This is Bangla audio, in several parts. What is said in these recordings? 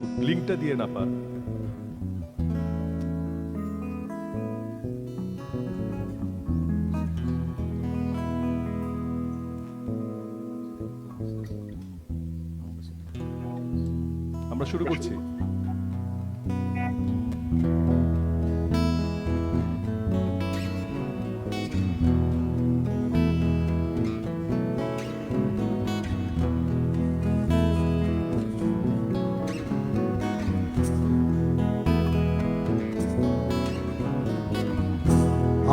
লিঙ্কটা দিয়ে না পা। আমরা শুরু করছি।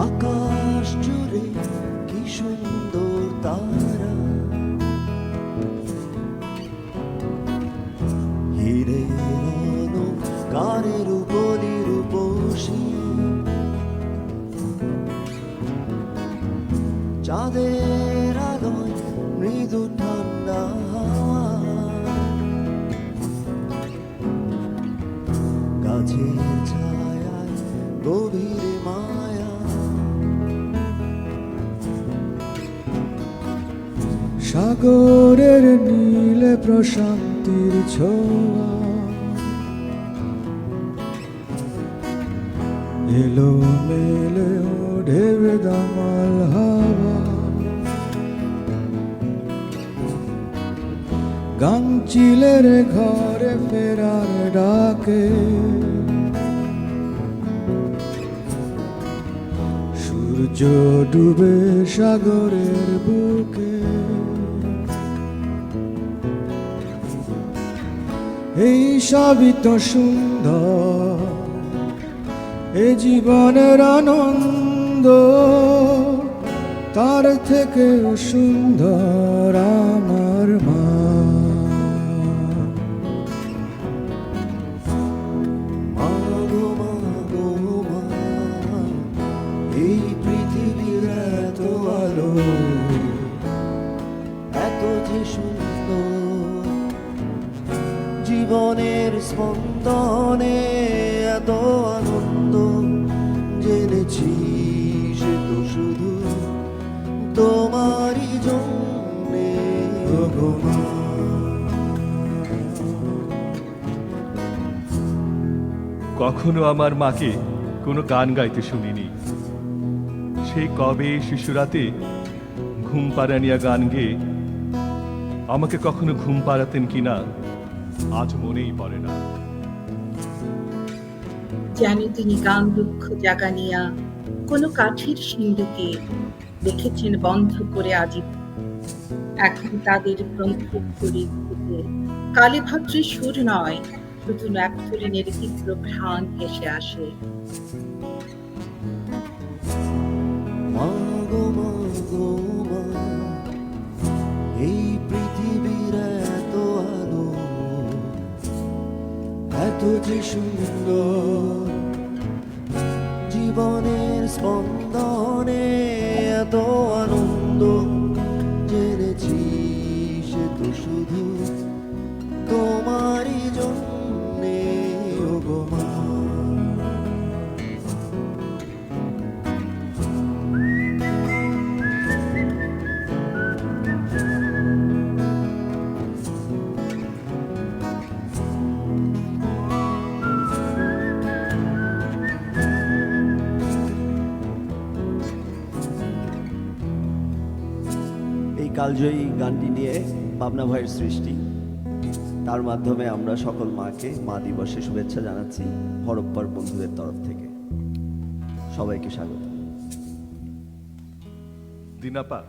আকাশ জুড়ে কি সুন্দর তারা, হীরের অলংকারের উপরি রূপসী, চাঁদের আলোয় মৃদু ঠান্ডা হাওয়া, গাছের ছায়ায় গভীর মায়া, সাগরের নীলে প্রশান্তির ছোঁয়া, এলো মেলে ঢেউ দামাল হাওয়া, গাংচিলের ঘরে ফেরার ডাকে, সূর্য ডুবে সাগরের বুকে, এই সবই তো সুন্দর, এ জীবনের আনন্দ, তার থেকেও সুন্দর আমার মা। মা গো মা গো মা, এই পৃথিবীর এত আলো, এত যে সুন্দর, জীবনের স্পন্দনে এত আনন্দ, জেনেছি সে তো শুধু তোমারই জন্যে গো মা। কখনো আমার মাকে কোনো গান গাইতে শুনিনি। সেই কবে শিশুরাতে ঘুম পাড়ানিয়া গান গেয়ে আমাকে কখনো ঘুম পাড়াতেন কিনা আজ মনেই পড়ে না। যেন তিনি গান দুঃখ জাগানিয়া কোনো কাঠির সিন্ধুকে রেখেছেন বন্ধ করে আজীবন। এখন তাদের ব্রহ্মপুরীর দিকে কালী ভদ্রের সুর নয়, শুধু ন্যাপথলিনের তীব্র ঘ্রাণ ভেসে আসে। মা গো মা গো মা, এই পৃথিবীর এত আলো, এত যে সুন্দর, জীবনের স্পন্দনে এত আনন্দ, জেনেছি সে তো শুধু তোমারই জন্যে গো মা। এই কালজয়ী গানটি নিয়ে পাবনা ভাইয়ের সৃষ্টি, তার মাধ্যমে আমরা সকল মাকে মা দিবসে শুভেচ্ছা জানাচ্ছি হরপ্পার বন্ধুদের তরফ থেকে। সবাইকে স্বাগত। দিনাপা,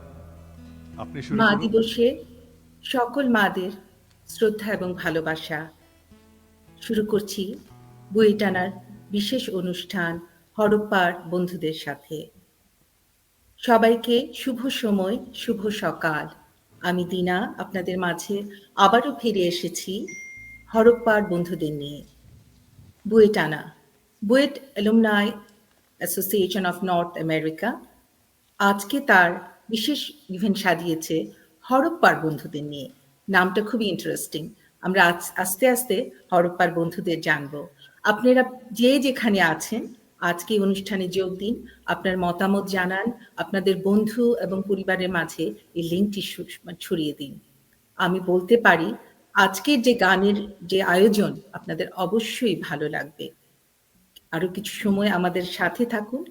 আপনি শুরু মা করুন। দিবসে সকল মাদের শ্রদ্ধা এবং ভালোবাসা। শুরু করছি বই টানার বিশেষ অনুষ্ঠান হরপ্পার বন্ধুদের সাথে। সবাইকে শুভ সময়, শুভ সকাল। আমি দিনা আপনাদের মাঝে আবারও ফিরে এসেছি হরপ্পার বন্ধুদের নিয়ে। বুয়েট টানা, BUET alumni association of north America আজকে তার বিশেষ ইভেন্ট সাজিয়েছে হরপ্পার বন্ধুদের নিয়ে। নামটা খুবই ইন্টারেস্টিং। আমরা আস্তে আস্তে হরপ্পার বন্ধুদের জানবো। আপনারা যে যেখানে আছেন আজকে এই অনুষ্ঠানে যোগ দিন, আপনার মতামত জানান, আপনাদের বন্ধু এবং পরিবারের মাঝে এই লিঙ্কটি ছড়িয়ে দিন। আমি বলতে পারি আজকের যে গানের যে আয়োজন আপনাদের অবশ্যই ভালো লাগবে। আরো কিছু সময় আমাদের সাথে থাকুন,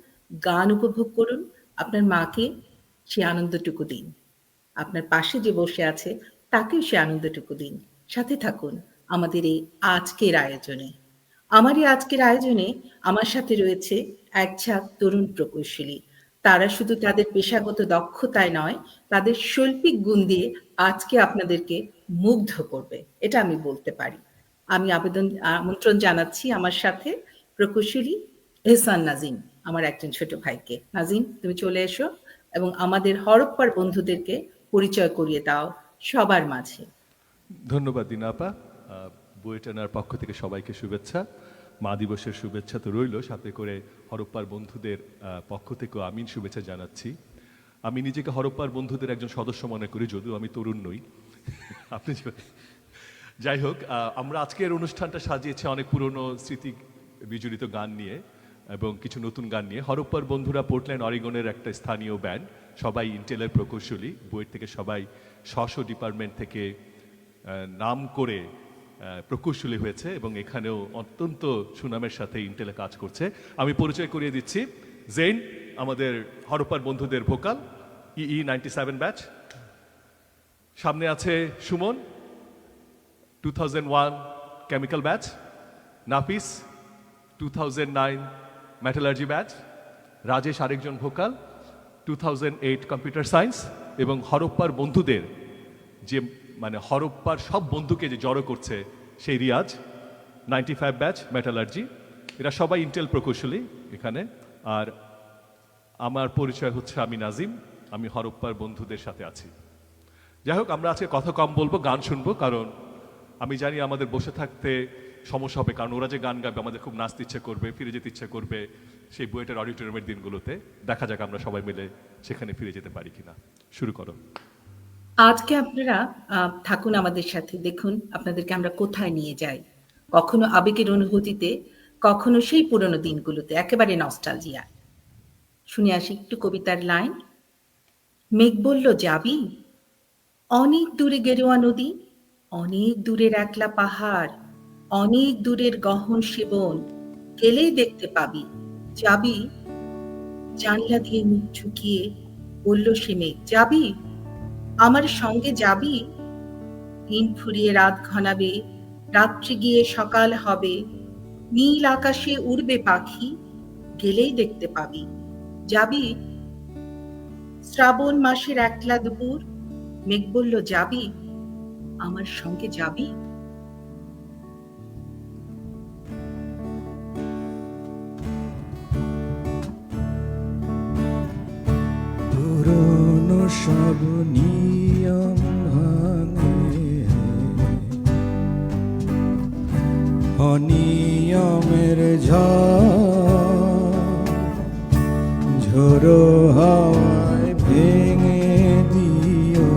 গান উপভোগ করুন, আপনার মাকে সে আনন্দটুকু দিন। আপনার পাশে যে বসে আছে তাকেও সে আনন্দটুকু দিন। সাথে থাকুন আমাদের এই আজকের আয়োজনে। আমার এই আজকের আয়োজনে আমার সাথে রয়েছে এক ঝাঁক তরুণ প্রকৌশলী। তারা শুধু তাদের পেশাগত দক্ষতায় নয়, তাদের শৈল্পিক গুণ দিয়ে আজকে আপনাদেরকে মুগ্ধ করবে। এটা আমি বলতে পারি। আমি আমন্ত্রণ জানাচ্ছি আমার সাথে প্রকৌশলী এহসান নাজিম, আমার একজন ছোট ভাইকে। নাজিম, তুমি চলে এসো এবং আমাদের হরপ্পার বন্ধুদেরকে পরিচয় করিয়ে দাও সবার মাঝে। ধন্যবাদ দিনা আপা। বুয়েটানার পক্ষ থেকে সবাইকে শুভেচ্ছা। মা দিবসের শুভেচ্ছা তো রইল, সাথে করে হরপ্পার বন্ধুদের পক্ষ থেকেও আমি শুভেচ্ছা জানাচ্ছি। আমি নিজেকে হরপ্পার বন্ধুদের একজন সদস্য মনে করি, যদিও আমি তরুণ নই। আপনি যাই হোক, আমরা আজকের অনুষ্ঠানটা সাজিয়েছি অনেক পুরনো স্মৃতি বিজড়িত গান নিয়ে এবং কিছু নতুন গান নিয়ে। হরপ্পার বন্ধুরা পোর্টল্যান্ড অরিগনের একটা স্থানীয় ব্যান্ড, সবাই ইন্টেলের প্রকৌশলী। বুয়েট থেকে সবাই স্ব ডিপার্টমেন্ট থেকে নাম করে প্রকৌশলী হয়েছে এবং এখানেও অত্যন্ত সুনামের সাথে ইন্টেলে কাজ করছে। আমি পরিচয় করিয়ে দিচ্ছি, জেইন আমাদের হরপ্পার বন্ধুদের ভোকাল, EE 97 ব্যাচ। সামনে আছে সুমন 2001 কেমিক্যাল ব্যাচ, নাফিস 2009 মেটালার্জি ব্যাচ, রাজেশ আরেকজন ভোকাল 2008 কম্পিউটার সায়েন্স। এবং হরপ্পার বন্ধুদের যে মানে হরপ্পার সব বন্ধুকে যে জড়ো করছে সেই রিয়াজ 95 ব্যাচ মেটালার্জি। এরা সবাই ইন্টেল প্রকৌশলী এখানে। আর আমার পরিচয় হচ্ছে আমি নাজিম, আমি হরপ্পার বন্ধুদের সাথে আছি। যাই হোক, আমরা আজকে কথা কম বলবো, গান শুনবো, কারণ আমি জানি আমাদের বসে থাকতে সমস্যা হবে, কারণ ওরা যে গান গাবে আমাদের খুব নাচতে ইচ্ছে করবে, ফিরে যেতে ইচ্ছে করবে সেই বুয়েটের অডিটোরিয়ামের দিনগুলোতে। দেখা যাক আমরা সবাই মিলে সেখানে ফিরে যেতে পারি কিনা। শুরু করো। আজকে আপনারা থাকুন আমাদের সাথে, দেখুন আপনাদেরকে আমরা কোথায় নিয়ে যাই। কখনো আবেগের অনুভূতিতে, কখনো সেই পুরনো দিনগুলোতে, একেবারে নস্টালজিয়া। শুনে আসি একটু কবিতার লাইন। মেঘ বলল যাবি, অনেক দূরে গেরুয়া নদী, অনেক দূরের একলা পাহাড়, অনেক দূরের গহন সেবন, গেলেই দেখতে পাবি। যাবি? জানলা দিয়ে মুখ ঝুঁকিয়ে বলল সে মেঘ, যাবি? আমার সঙ্গে যাবি? দিন ফুরিয়ে রাত ঘনাবে, রাত্রি গিয়ে সকাল হবে, নীল আকাশে উড়বে পাখি, গেলেই দেখতে পাবি। যাবি? শ্রাবণ মাসের একলা দুপুর, মেঘ বলল যাবি? আমার সঙ্গে যাবি? পুরনো সব নিয়ম ভাঙে, অনিয়মের ঝড়ো হাওয়ায় ভেঙে দিও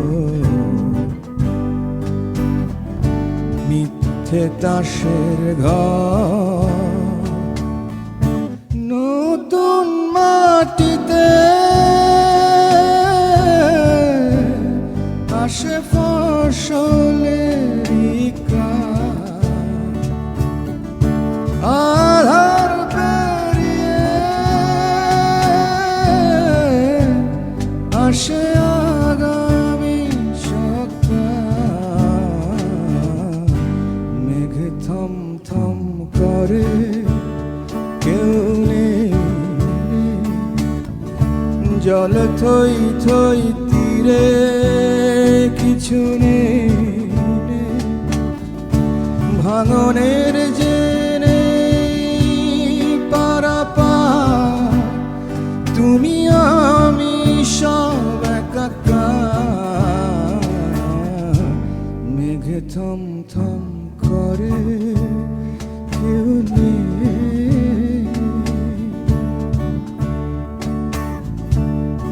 মিথ্যে তাসের ঘর। নতুন মাটিতে আসে ফসলের আধার পেরিয়ে আসে আগামী সকাল। মেঘ থম থম করে, কেউ নেই, জল থই থই তীরে কিছু নেই, ভাঙনের জেনে পারাপার, তুমি আমি সব একাকার। মেঘ থম থম করে, কেউ নেই।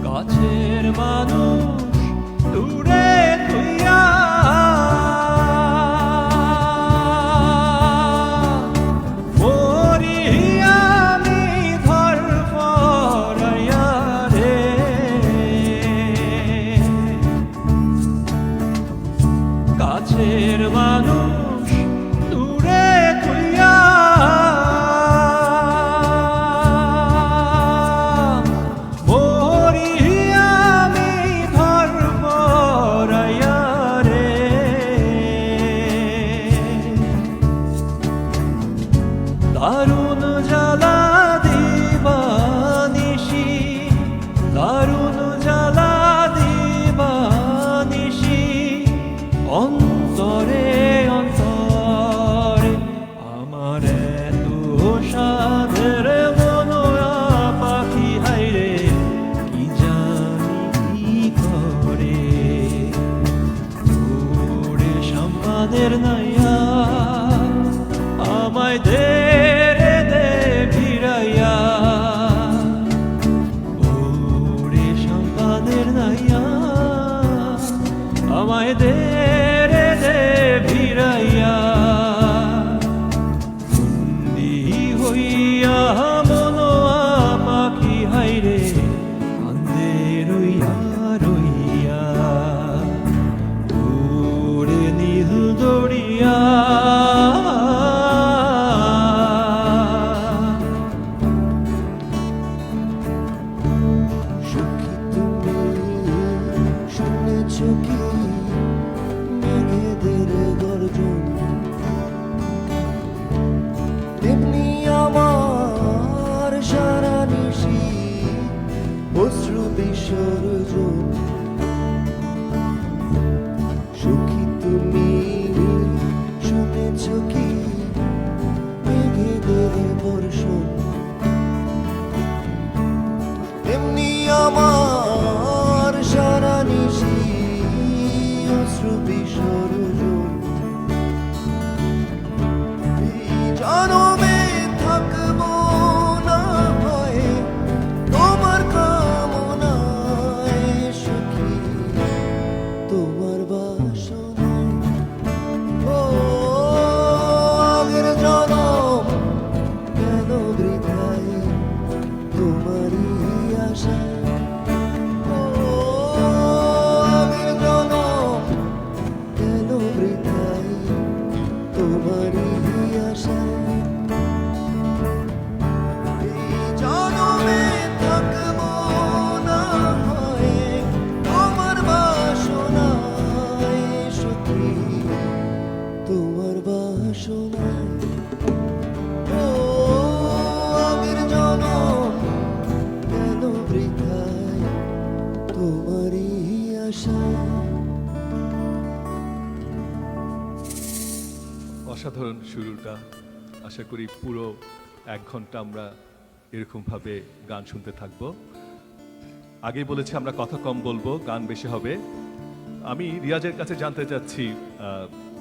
গাছের মানুষ দূরে থইয়া দারুণ জ্বালা দিবানিশি, দারুণ জ্বালা দিবানিশি, অন্তরে অন্তরে আমার এত সাধের মনোয়া পাখি হাইরে কি জানি কি করে ওরে সম্মানের নাইয়া আমায় দে রে দে ভিড়াইয়া ওরে সম্মানের নাইয়া আমায় দে রে দে ভিড়াইয়া বন্দি হইয়া মনোয়া পাখি হাইরে কান্দে রইয়া রইয়া ওরে নীল দড়িয়া সখী তুমি শুনেছ কি মেঘেদের গর্জন, তেমনি আমার সারা নিশি অশ্রু বিসর্জন। সখী তুমি শুনেছ কি মেঘেদের বর্ষণ, তেমনি আমার সারা নিশি অশ্রু বিসর্জন। এই জনমে থাকবো না হয় তোমার কামনায় সখী, তোমার বাসনায়। ও আগের জনম কেন বৃথায় তোমারই আশা। ও আগের জনম কেন বৃথায় তোমারই আশা। এই জনমে থাকবো না হয় তোমার বাসনায় সখী, তোমার বাসনায়। ও আগের জনম কেন বৃথায় তোমারই আশা। অসাধারণ শুরুটা। আশা করি পুরো 1 ঘন্টা আমরা এরকমভাবে গান শুনতে থাকব। আগেই বলেছি আমরা কথা কম বলবো, গান বেশি হবে। আমি রিয়াজের কাছে জানতে চাচ্ছি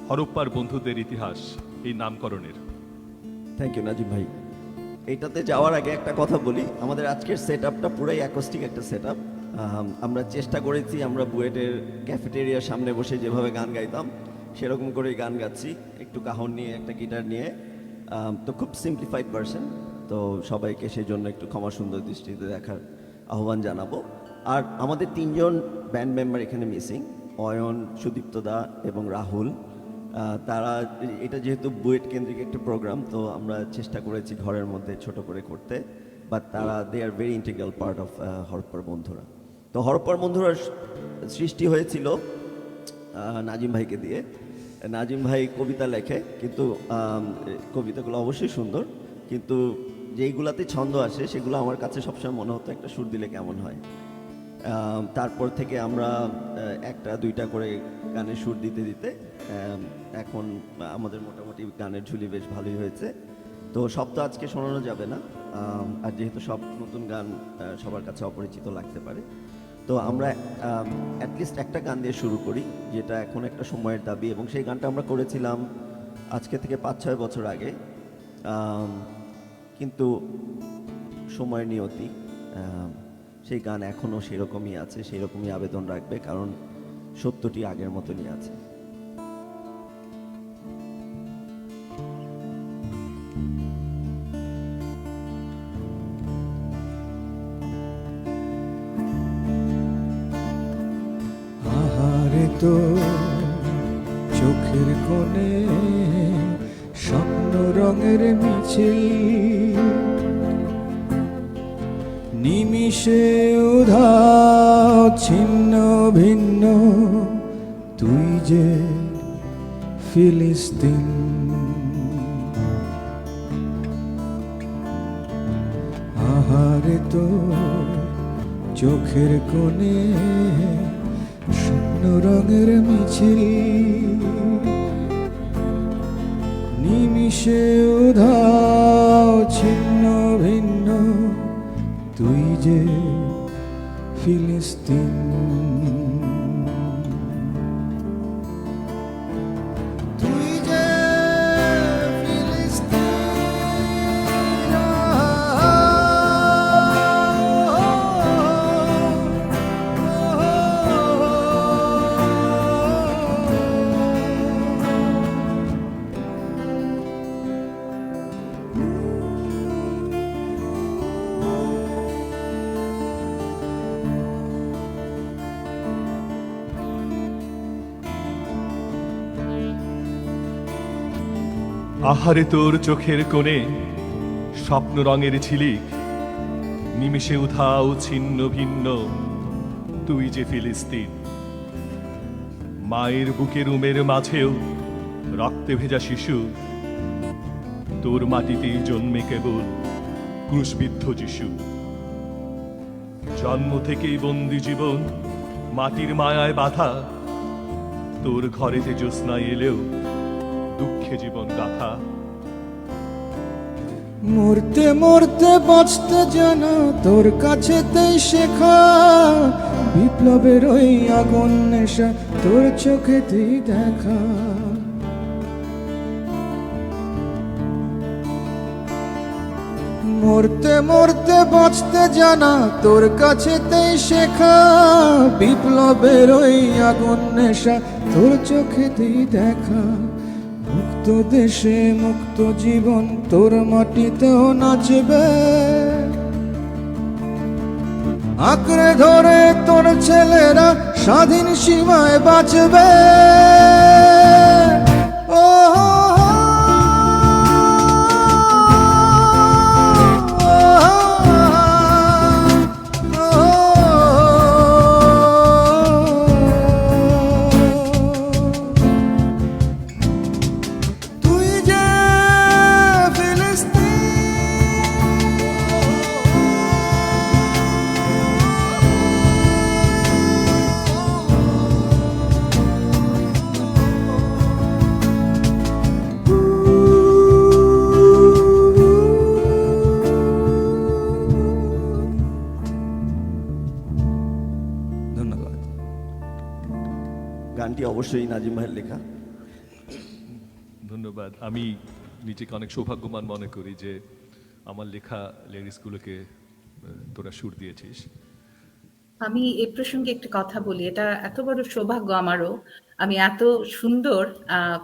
হরপ্পার বন্ধুদের ইতিহাস এই নামকরণের। থ্যাংক ইউ নাজিম ভাই। এইটাতে যাওয়ার আগে একটা কথা বলি, আমাদের আজকের সেট আপটা পুরাই অ্যাকোস্টিক একটা সেট আপ। আমরা চেষ্টা করেছি আমরা বুয়েটের ক্যাফেটেরিয়ার সামনে বসে যেভাবে গান গাইতাম সেরকম করেই গান গাচ্ছি, একটু কাহন নিয়ে একটা গিটার নিয়ে। তো খুব সিম্পলিফাইড ভার্সন, তো সবাইকে সেই জন্য একটু ক্ষমা সুন্দর দৃষ্টিতে দেখার আহ্বান জানাবো। আর আমাদের 3 জন ব্যান্ড মেম্বার এখানে মিসিং, অয়ন, সুদীপ্ত দা এবং রাহুল। তারা, এটা যেহেতু বুয়েট কেন্দ্রিক একটা প্রোগ্রাম, তো আমরা চেষ্টা করেছি ঘরের মধ্যে ছোট করে করতে, বাট তারা they are very integral part of হরপ্পার বন্ধুরা। তো হরপ্পার বন্ধুরা সৃষ্টি হয়েছিল নাজিম ভাইকে দিয়ে। নাজিম ভাই কবিতা লেখে, কিন্তু কবিতাগুলো অবশ্যই সুন্দর, কিন্তু যেইগুলাতে ছন্দ আসে সেগুলো আমার কাছে সবসময় মনে হতো একটা সুর দিলে কেমন হয়। তারপর থেকে আমরা 1টা 2টা করে গানের সুর দিতে দিতে এখন আমাদের মোটামুটি গানের ঝুলি বেশ ভালোই হয়েছে। তো সব তো আজকে শোনানো যাবে না, আর যেহেতু সব নতুন গান সবার কাছে অপরিচিত লাগতে পারে, তো আমরা অ্যাটলিস্ট একটা গান দিয়ে শুরু করি, যেটা এখন একটা সময়ের দাবি, এবং সেই গানটা আমরা করেছিলাম আজকে থেকে 5-6 বছর আগে। কিন্তু সময়ের নিয়তি, সেই গান এখনও সেরকমই আছে, সেরকমই আবেদন রাখবে, কারণ সত্যটি আগের মতনই আছে। আহারে তো চোখের কোণে স্বপ্ন রঙের মিছিল, নিমিষে উধাও ছিন্ন ভিন্ন তুই যে ফিলিস্তিন। আহারে তো চোখের কোণে স্বপ্ন রঙের মিছিল, নিমিষে উধাও ছিন্ন ভিন্ন তুই যে ফিলিস্তিন। তুই যে আহারে তোর চোখের কোণে স্বপ্ন রঙের ঝিলিক, নিমিষে উধাও ছিন্ন ভিন্ন তুই যে ফিলিস্তিন। মায়ের বুকের উমের মাঝেও রক্তে ভেজা শিশু, তোর মাটিতেই জন্মে কেবল ক্রুশবিদ্ধ যিশু। জন্ম থেকেই বন্দি জীবন মাটির মায়ায় বাধা, তোর ঘরেতে জ্যোৎস্না এলেও দুঃখে জীবন গাথা। মরতে মরতে বাঁচতে জানা তোর কাছেতেই শেখা, বিপ্লবের ওই আগুন নেশা তোর চোখেতেই দেখা। মরতে মরতে বাঁচতে জানা তোর কাছেতেই শেখা, বিপ্লবের ওই আগুন নেশা তোর চোখেতেই দেখা। মুক্ত দেশে মুক্ত জীবন তোর মাটিতেও নাচবে, আঁকড়ে ধরে তোর ছেলেরা স্বাধীন সীমায় বাঁচবে। ও ধন্যবাদ। গানটি অবশ্যই নাজিম ভাইয়ের লেখা। ধন্যবাদ। আমি নিজেকে অনেক সৌভাগ্যবান মনে করি যে আমার লেখা লিরিক্সগুলোকে তোরা সুর দিয়েছিস। আমি এই প্রসঙ্গে একটা কথা বলি, এটা এত বড় সৌভাগ্য আমারও, আমি এত সুন্দর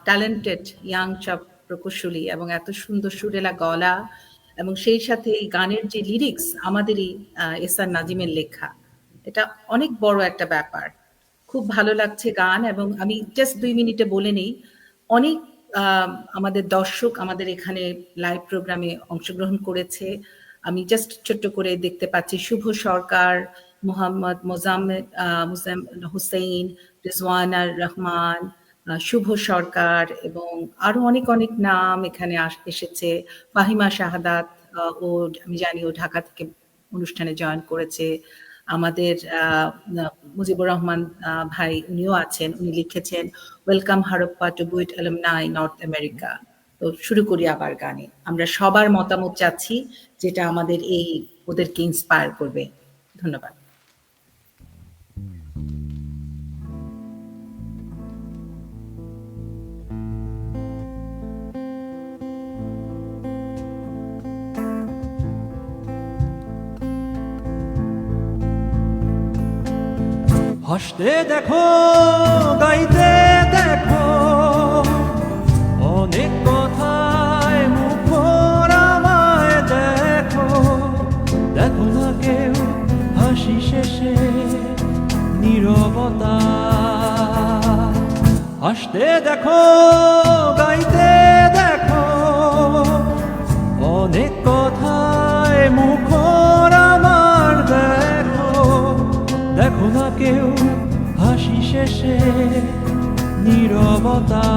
ট্যালেন্টেড ইয়াং সব প্রকৌশলী এবং এত সুন্দর সুরেলা গলা এবং সেই সাথে এই গানের যে লিরিক্স আমাদেরই এস আর নাজিমের লেখা, এটা অনেক বড় একটা ব্যাপার। খুব ভালো লাগছে গান। এবং আমি জাস্ট 2 মিনিটে বলে নেই, অনেক আমাদের দর্শক আমাদের এখানে লাইভ প্রোগ্রামে অংশগ্রহণ করেছে। আমি জাস্ট ছোট্ট করে দেখতে পাচ্ছি শুভ সরকার, মোহাম্মদ মোজাম্মেদ হুসেইন, রিজওয়ানার রহমান, শুভ সরকার এবং আরো অনেক অনেক নাম এখানে এসেছে। ফাহিমা শাহাদাত, ও আমি জানি ও ঢাকা থেকে অনুষ্ঠানে জয়েন করেছে। আমাদের মুজিবুর রহমান ভাই, উনিও আছেন, উনি লিখেছেন welcome Harappa to BUET alumni North America. তো শুরু করি আবার গানে। আমরা সবার মতামত চাচ্ছি, যেটা আমাদের এই ওদেরকে ইন্সপায়ার করবে। ধন্যবাদ। হাসতে দেখো, গাইতে দেখো, অনেক কথায় মুখর আমায় দেখো। দেখো না কেউ হাসি শেষে নীরবতা। হাসতে দেখো, গাইতে দেখো, অনেক কথায় মুখর আমার দেখো। দেখো না কেউ হাসি শেষে নীরবতা।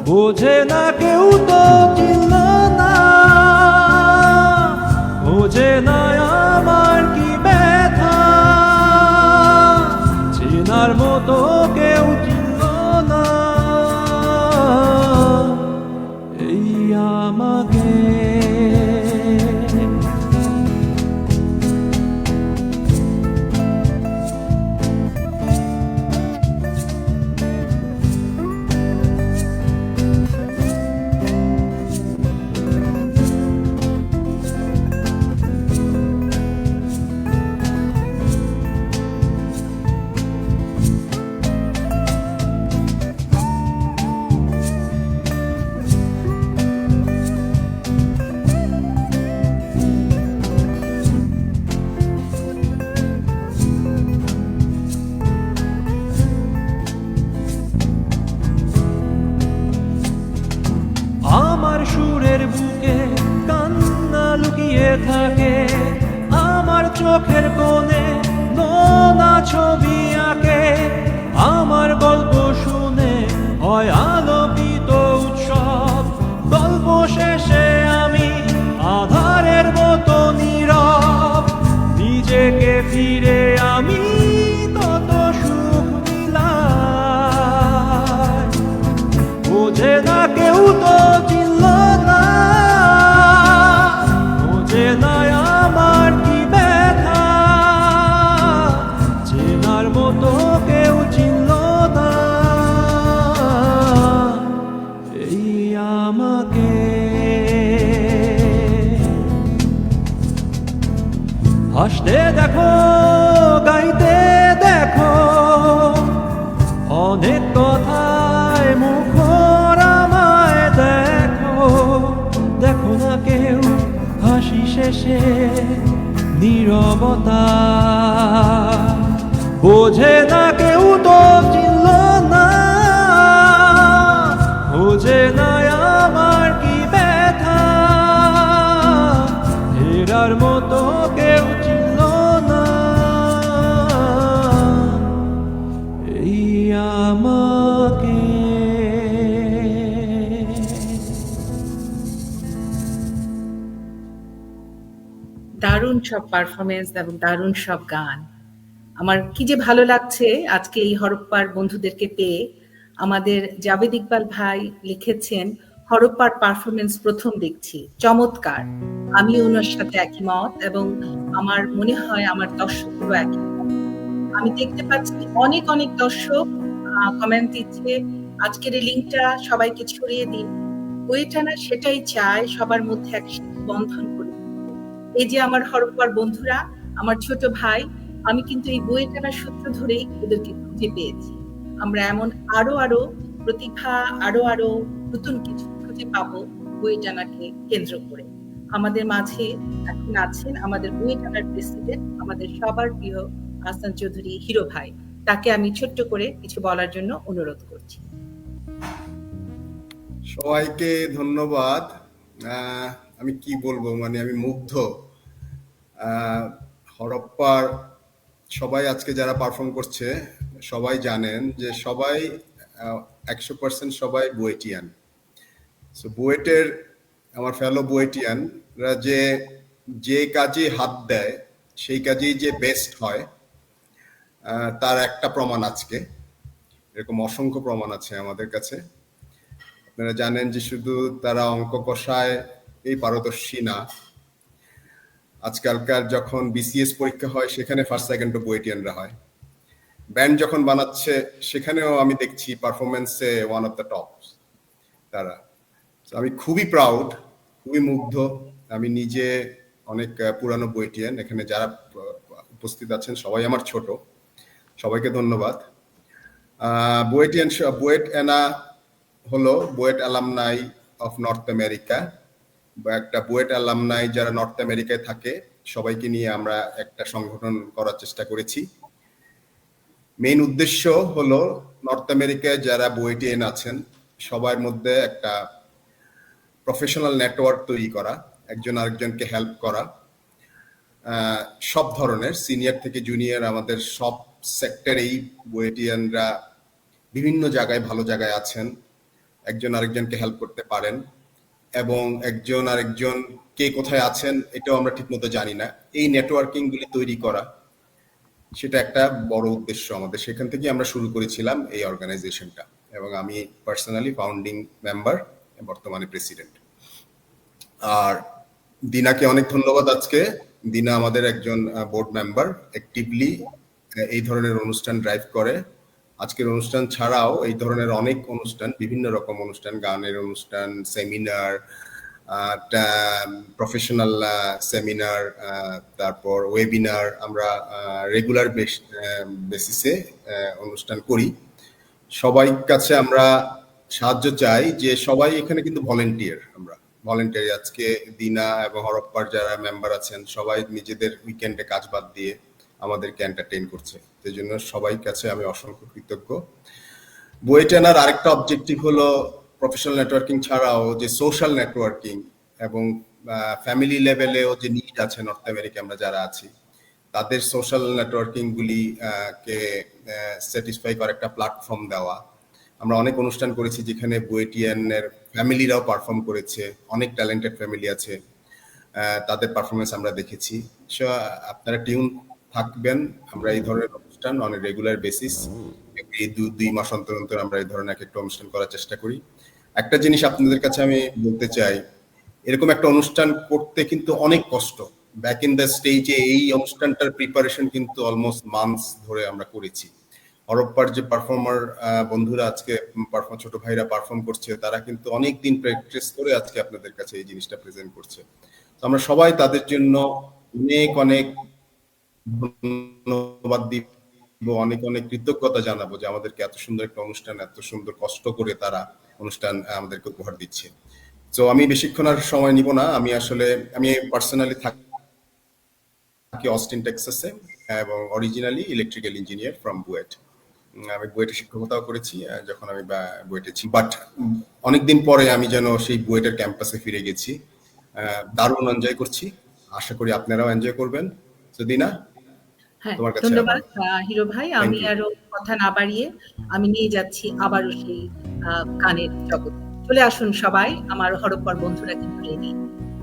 বোঝে না কেউ তো চিনল না, না আমার কি ব্যথা, চেনার মতো কেউ চিনল না এই আমাকে। আমার সুরের বুকে কান্না লুকিয়ে থাকে, আমার চোখের কোণে নোনা ছবি আঁকে, আমার গল্প শুনে হয় আলোকিত উৎসব, গল্প শেষে আমি আধারের মতো নীরব, নিজেকে ফিরে আমি তত সুখ মিলাই, বোঝে না কেউ তো চিনল না, বোঝে না আমার কি ব্যথা, চেনার মতো কেউ চিনল না এই আমাকে। হাসতে দেখো, গাইতে দেখো, অনেক কথায় মুখর আমায় দেখো, দেখো না কেউ হাসি শেষে নীরবতা, বোঝে না কেউ তো চিনল না, বোঝে না আমার কি ব্যথা, হেরার মতো কেউ চিনল না এই আমাকে। দারুণ সব পারফরমেন্স এবং দারুণ সব গান। আমার কি যে ভালো লাগছে আজকে এই হরপ্পার বন্ধুদেরকে পেয়ে। আমাদের জাভেদ ইকবাল ভাই লিখেছেন, হরপ্পার পারফরমেন্স প্রথম দেখছি, চমৎকার। আমি ওনার সাথে একমত এবং আমার মনে হয় আমার দর্শকগুলো একমত। আমি দেখতে পাচ্ছি অনেক অনেক দর্শক কমেন্ট দিচ্ছে, আজকের এই লিঙ্কটা সবাইকে ছড়িয়ে দিন। বইটানা সেটাই চায়, সবার মধ্যে এক বন্ধন করে। এই যে আমার হরপ্পার বন্ধুরা, আমার ছোট ভাই, আমি কিন্তু এই বইটানার সূত্র ধরেই ওদেরকে খুঁজে পেয়েছি। আমরা এমন আরো প্রতিভা, আরো নতুন কিছু খুঁজে পাবো বইটানাকে কেন্দ্র করে। আমাদের মাঝে এখন আছেন আমাদের বইটানার প্রেসিডেন্ট, আমাদের সবার প্রিয় আহসান চৌধুরী হিরো ভাই। তাকে আমি ছোট্ট করে কিছু বলার জন্য অনুরোধ করছি। সবাইকে ধন্যবাদ। আমি কি বলবো, মানে আমি মুগ্ধ। হরপ্পার সবাই আজকে যারা পারফর্ম করছে সবাই জানেন যে সবাই 100% সবাই বুয়েটিয়ান। সো বুয়েটের আমার ফেলো বুয়েটিয়ানরা যে কাজে হাত দেয় সেই কাজেই যে বেস্ট হয়, তার একটা প্রমাণ আজকে। এরকম অসংখ্য প্রমাণ আছে আমাদের কাছে। আপনারা জানেন যে শুধু তারা অঙ্ক কষায় এই পারদর্শী না, আজকালকার যখন বিসিএস পরীক্ষা হয় সেখানে ফার্স্ট সেকেন্ড বুয়েটিয়ানরা হয়। ব্যান্ড যখন বানাচ্ছে সেখানেও আমি দেখছি পারফরমেন্সে ওয়ান অফ দ্য টপ তারা। আমি খুবই প্রাউড, খুবই মুগ্ধ। আমি নিজে অনেক পুরানো বুয়েটিয়ান, এখানে যারা উপস্থিত আছেন সবাই আমার ছোট, সবাইকে ধন্যবাদ। বুয়েট এনা হলো BUET alumni of north America, বা একটা বুয়েট অ্যালামনাই যারা নর্থ আমেরিকায় থাকে সবাইকে নিয়ে আমরা একটা সংগঠন করার চেষ্টা করেছি। মেইন উদ্দেশ্য হলো নর্থ আমেরিকায় যারা বুয়েটিয়ান আছেন সবার মধ্যে একটা প্রফেশনাল নেটওয়ার্ক তৈরি করা, একজন আরেকজনকে হেল্প করা, সব ধরনের সিনিয়র থেকে জুনিয়র আমাদের সব সেক্টরেই বুয়েটিয়ানরা বিভিন্ন জায়গায় ভালো জায়গায় আছেন, একজন আরেকজনকে হেল্প করতে পারেন এবং একজন আরেকজন কে কোথায় আছেন এটাও আমরা ঠিকমতো জানি না। এই নেটওয়ার্কিংগুলি তৈরি করা, সেটা একটা বড় উদ্দেশ্য আমাদের। সেখান থেকে আমরা শুরু করেছিলাম এই অর্গানাইজেশনটা, এবং আমি পার্সোনালি ফাউন্ডিং মেম্বার, বর্তমানে প্রেসিডেন্ট। আর দিনাকে অনেক ধন্যবাদ। আজকে দিনা আমাদের একজন বোর্ড মেম্বার, অ্যাক্টিভলি এই ধরনের অনুষ্ঠান ড্রাইভ করে। আজকের অনুষ্ঠান ছাড়াও এই ধরনের অনেক অনুষ্ঠান, বিভিন্ন রকম অনুষ্ঠান, গানের অনুষ্ঠান, সেমিনার, প্রফেশনাল সেমিনার, তারপর ওয়েবিনার, আমরা রেগুলার বেসিসে অনুষ্ঠান করি। সবাই কাছে আমরা সাহায্য চাই, যে সবাই এখানে কিন্তু ভলেন্টিয়ার, আমরা ভলেন্টিয়ার। আজকে দিনা এবং হরপ্পার যারা মেম্বার আছেন সবাই নিজেদের উইকেন্ডে কাজ বাদ দিয়ে আমাদেরকে এন্টারটেইন করছে, সেই জন্য সবাই কাছে আমি অসংখ্য কৃতজ্ঞ। বুয়েটানার আরেকটা অবজেক্টিভ হলো প্রফেশনাল নেটওয়ার্কিং ছাড়াও যে সোশ্যাল নেটওয়ার্কিং, এবং ফ্যামিলি লেভেলেও যে নিড আছে নর্থ আমেরিকা আমরা যারা আছি, তাদের সোশ্যাল নেটওয়ার্কিং গুলি কে স্যাটিসফাই করার একটা প্ল্যাটফর্ম দেওয়া। আমরা অনেক অনুষ্ঠান করেছি যেখানে বুয়েটিয়ানের ফ্যামিলিরাও পারফর্ম করেছে, অনেক ট্যালেন্টেড ফ্যামিলি আছে, তাদের পারফরমেন্স আমরা দেখেছি। সো আপনারা টিউন থাকবেন, আমরা এই ধরনের অনুষ্ঠান অন রেগুলার বেসিস, এই 2 মাস অন্তর অন্তর আমরা এই ধরনের একটা অনুষ্ঠান করার চেষ্টা করি। একটা জিনিস আপনাদের কাছে আমি বলতে চাই, এরকম একটা অনুষ্ঠান করতে কিন্তু অনেক কষ্ট। ব্যাক ইন দ্য স্টেজে এই অনুষ্ঠানটার প্রিপারেশন কিন্তু অলমোস্ট মান্থস ধরে আমরা করেছি। হরপ্পার যে পারফর্মার বন্ধুরা আজকে ছোট ভাইরা পারফর্ম করছে, তারা কিন্তু অনেক দিন প্র্যাকটিস করে আজকে আপনাদের কাছে এই জিনিসটা প্রেজেন্ট করছে। তো আমরা সবাই তাদের জন্য অনেক অনেক ধন্যবাদ দিব, অনেক অনেক কৃতজ্ঞতা জানাবো যে আমাদেরকে এত সুন্দর একটা অনুষ্ঠান, এত সুন্দর কষ্ট করে তারা অনুষ্ঠান আমাদেরকে উপহার দিচ্ছে। তো আমি বেশিক্ষণ আর সময় নিব না। আমি পার্সোনালি থাকি অস্টিন টেক্সাসে, এবং originally electrical engineer from BUET. আমি বুয়েটে শিক্ষকতাও করেছি যখন আমি বুয়েটে ছিলাম, বাট অনেকদিন পরে আমি যেন সেই বুয়েটের ক্যাম্পাসে ফিরে গেছি। দারুণ এনজয় করছি, আশা করি আপনারাও এনজয় করবেন। তো দিনা, হ্যাঁ, তোমার কাছে ধন্যবাদ হিরো ভাই। আমি আরো কথা না বাড়িয়ে আমি নিয়ে যাচ্ছি আবারও সেই গানের জগৎ। চলে আসুন সবাই, আমার হরপ্পার বন্ধুরা কিন্তু রেডি,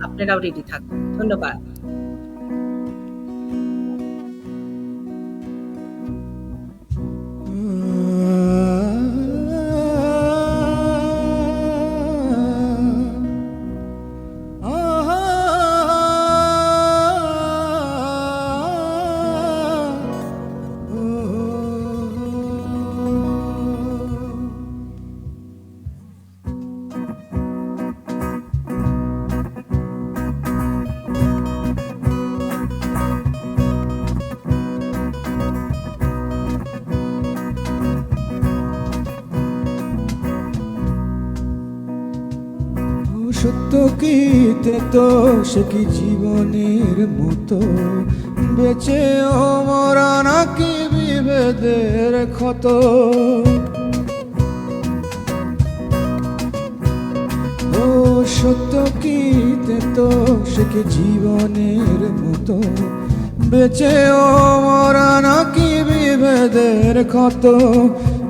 আপনারাও রেডি থাকুন। ধন্যবাদ। সত্য কি তো সে কি জীবনের মতো, বেঁচে ও মরা নাকি বিভেদের ক্ষত। ও সত্য কি তো সে কি জীবনের মতো, বেঁচে ও মরা নাকি বিভেদের ক্ষত।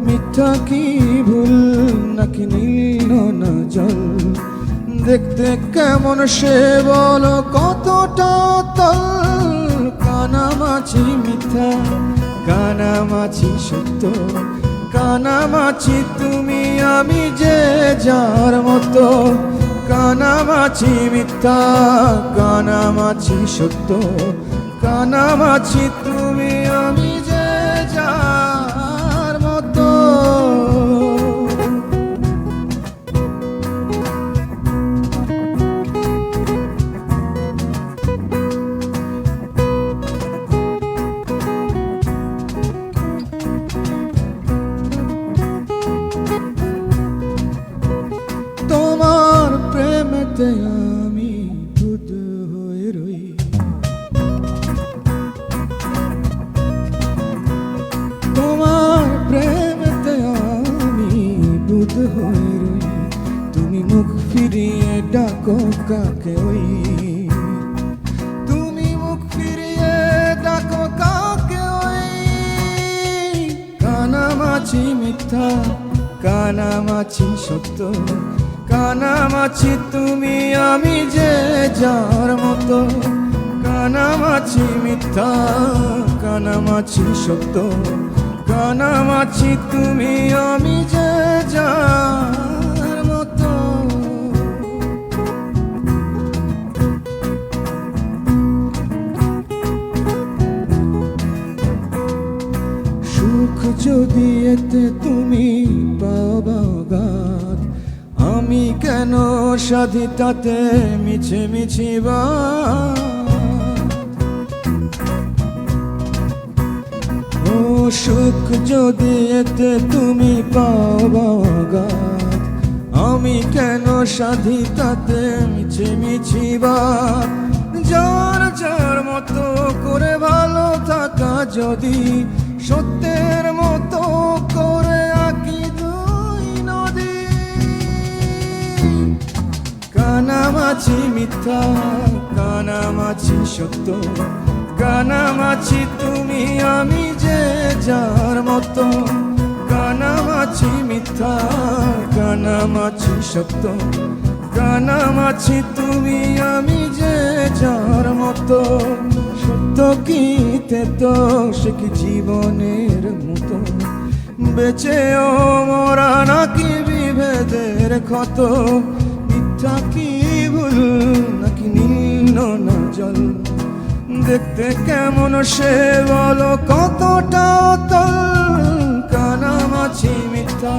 মিথ্যা কি ভুল নাকি নীল না জল, দেখতে কেমন সে বলো কতটা তল। কানামাছি মিথ্যা, কানামাছি সত্য, কানামাছি তুমি আমি যে যার মতো। কানামাছি মিথ্যা, কানামাছি সত্য, কানামাছি তুমি আমি যে যার মতো। তোমার প্রেমেতে আমি বুধ হয়ে রই, তোমার প্রেমেতে আমি বুধ হয়ে রই। তুমি মুখ ফিরিয়ে ডাকো কাকে ওই, তুমি মুখ ফিরিয়ে ডাকো কাকে ওই। কানামাছি মিথ্যা, কানামাছি সত্য, কানামাছি তুমি আমি যে যার মতো, কানামাছি মিথ্যা কানামাছি সত্য, কানামাছি তুমি আমি যে যার মতো। সুখ যদি এতে তুমি পাবাগাত, আমি কেন সাধি তাতে মিছে মিছিবা। ও সুখ যদি এতে তুমি পাবাগাত, আমি কেন সাধি তাতে মিছে মিছিবা। যার যার মতো করে ভালো থাকা যদি সত্যের মতো করে আঁকি দুই নদী। কানামাছি মিথ্যা কানামাছি সত্য, কানামাছি তুমি আমি যে যার মতো, কানামাছি মিথ্যা কানামাছি সত্য, কানামাছি তুমি আমি যে যার মতো। সত্য কি তো সে কি জীবনের মতো, বেঁচেও মরা নাকি বিভেদের ক্ষত। মিথ্যা কি ভুল নাকি নীল না জল, দেখতে কেমন সে বলো কতটা অতল। কানামাছি মিথ্যা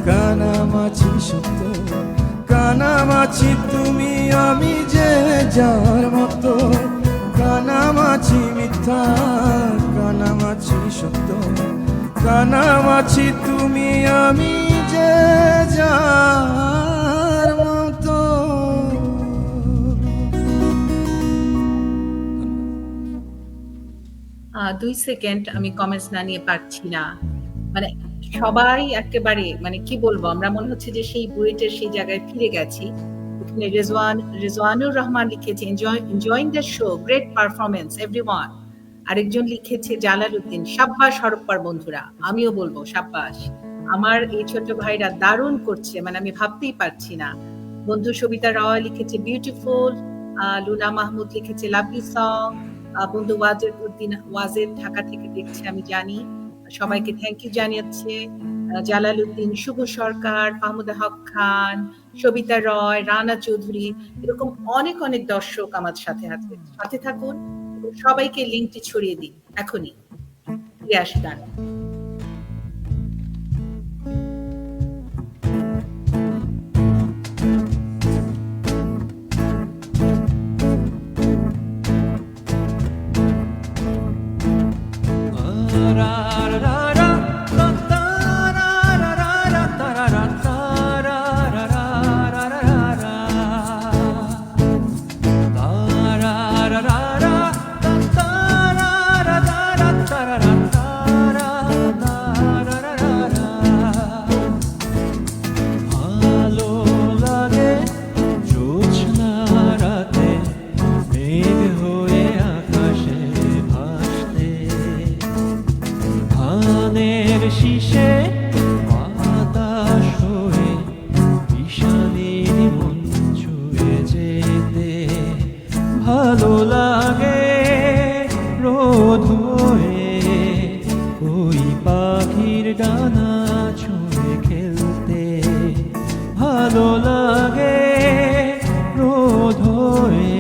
কানামাছি সত্য, কানামাছি তুমি আমি যে যার মতো, কানামাছি মিথ্যা কানামাছি সত্য, কানামাছি তুমি আমি যে যার মতো। 2 সেকেন্ড, আমি কমেন্টস না নিয়ে পারছি না। মানে সবাই একেবারে মানে কি বলবো, আমরা মনে হচ্ছে যে সেই বুয়েটের সেই জায়গায় ফিরে গেছি। এখানে রেজওয়ানুর রহমান লিখেছে enjoying the show, great performance everyone. আরেকজন লিখেছে জালালউদ্দিন, সাব্বাস হরপ্পার বন্ধুরা। আমিও বলবো সাব্বাস, আমার এই ছোট ভাইরা দারুণ করছে, মানে আমি ভাবতেই পারছি না। বন্ধু সবিতা রয় লিখেছে বিউটিফুল। লুনা মাহমুদ লিখেছে লাভলি সং। বন্ধু ওয়াজেদ ঢাকা থেকে দেখছে আমি জানি, সবাইকে থ্যাংক ইউ জানিয়েছে। জালালউদ্দিন, শুভ সরকার, মাহমুদা হক খান, সবিতা রয়, রানা চৌধুরী, এরকম অনেক অনেক দর্শক আমার সাথে আছে। সাথে থাকুন, সবাইকে লিঙ্কটি ছড়িয়ে দিন এখনই। ফিরে আসি গান। ভালো লাগে রোদ হয়ে ওই পাখির ডানা ছুঁয়ে খেলতে, ভালো লাগে রোদ হয়ে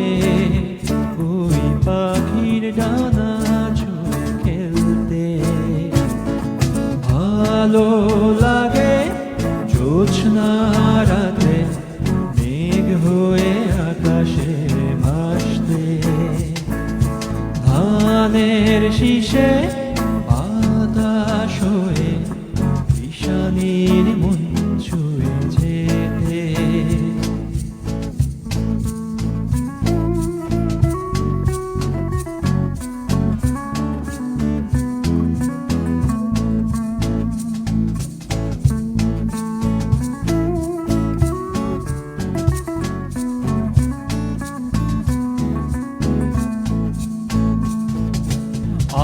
ওই পাখির ডানা ছুঁয়ে খেলতে, ভালো লাগে জোছনা রাতে মেঘ হয়ে আকাশে ভাসতে, ধানের শীষে বাতাস হয়ে ঈশানীর মন ছুঁয়ে যেতে।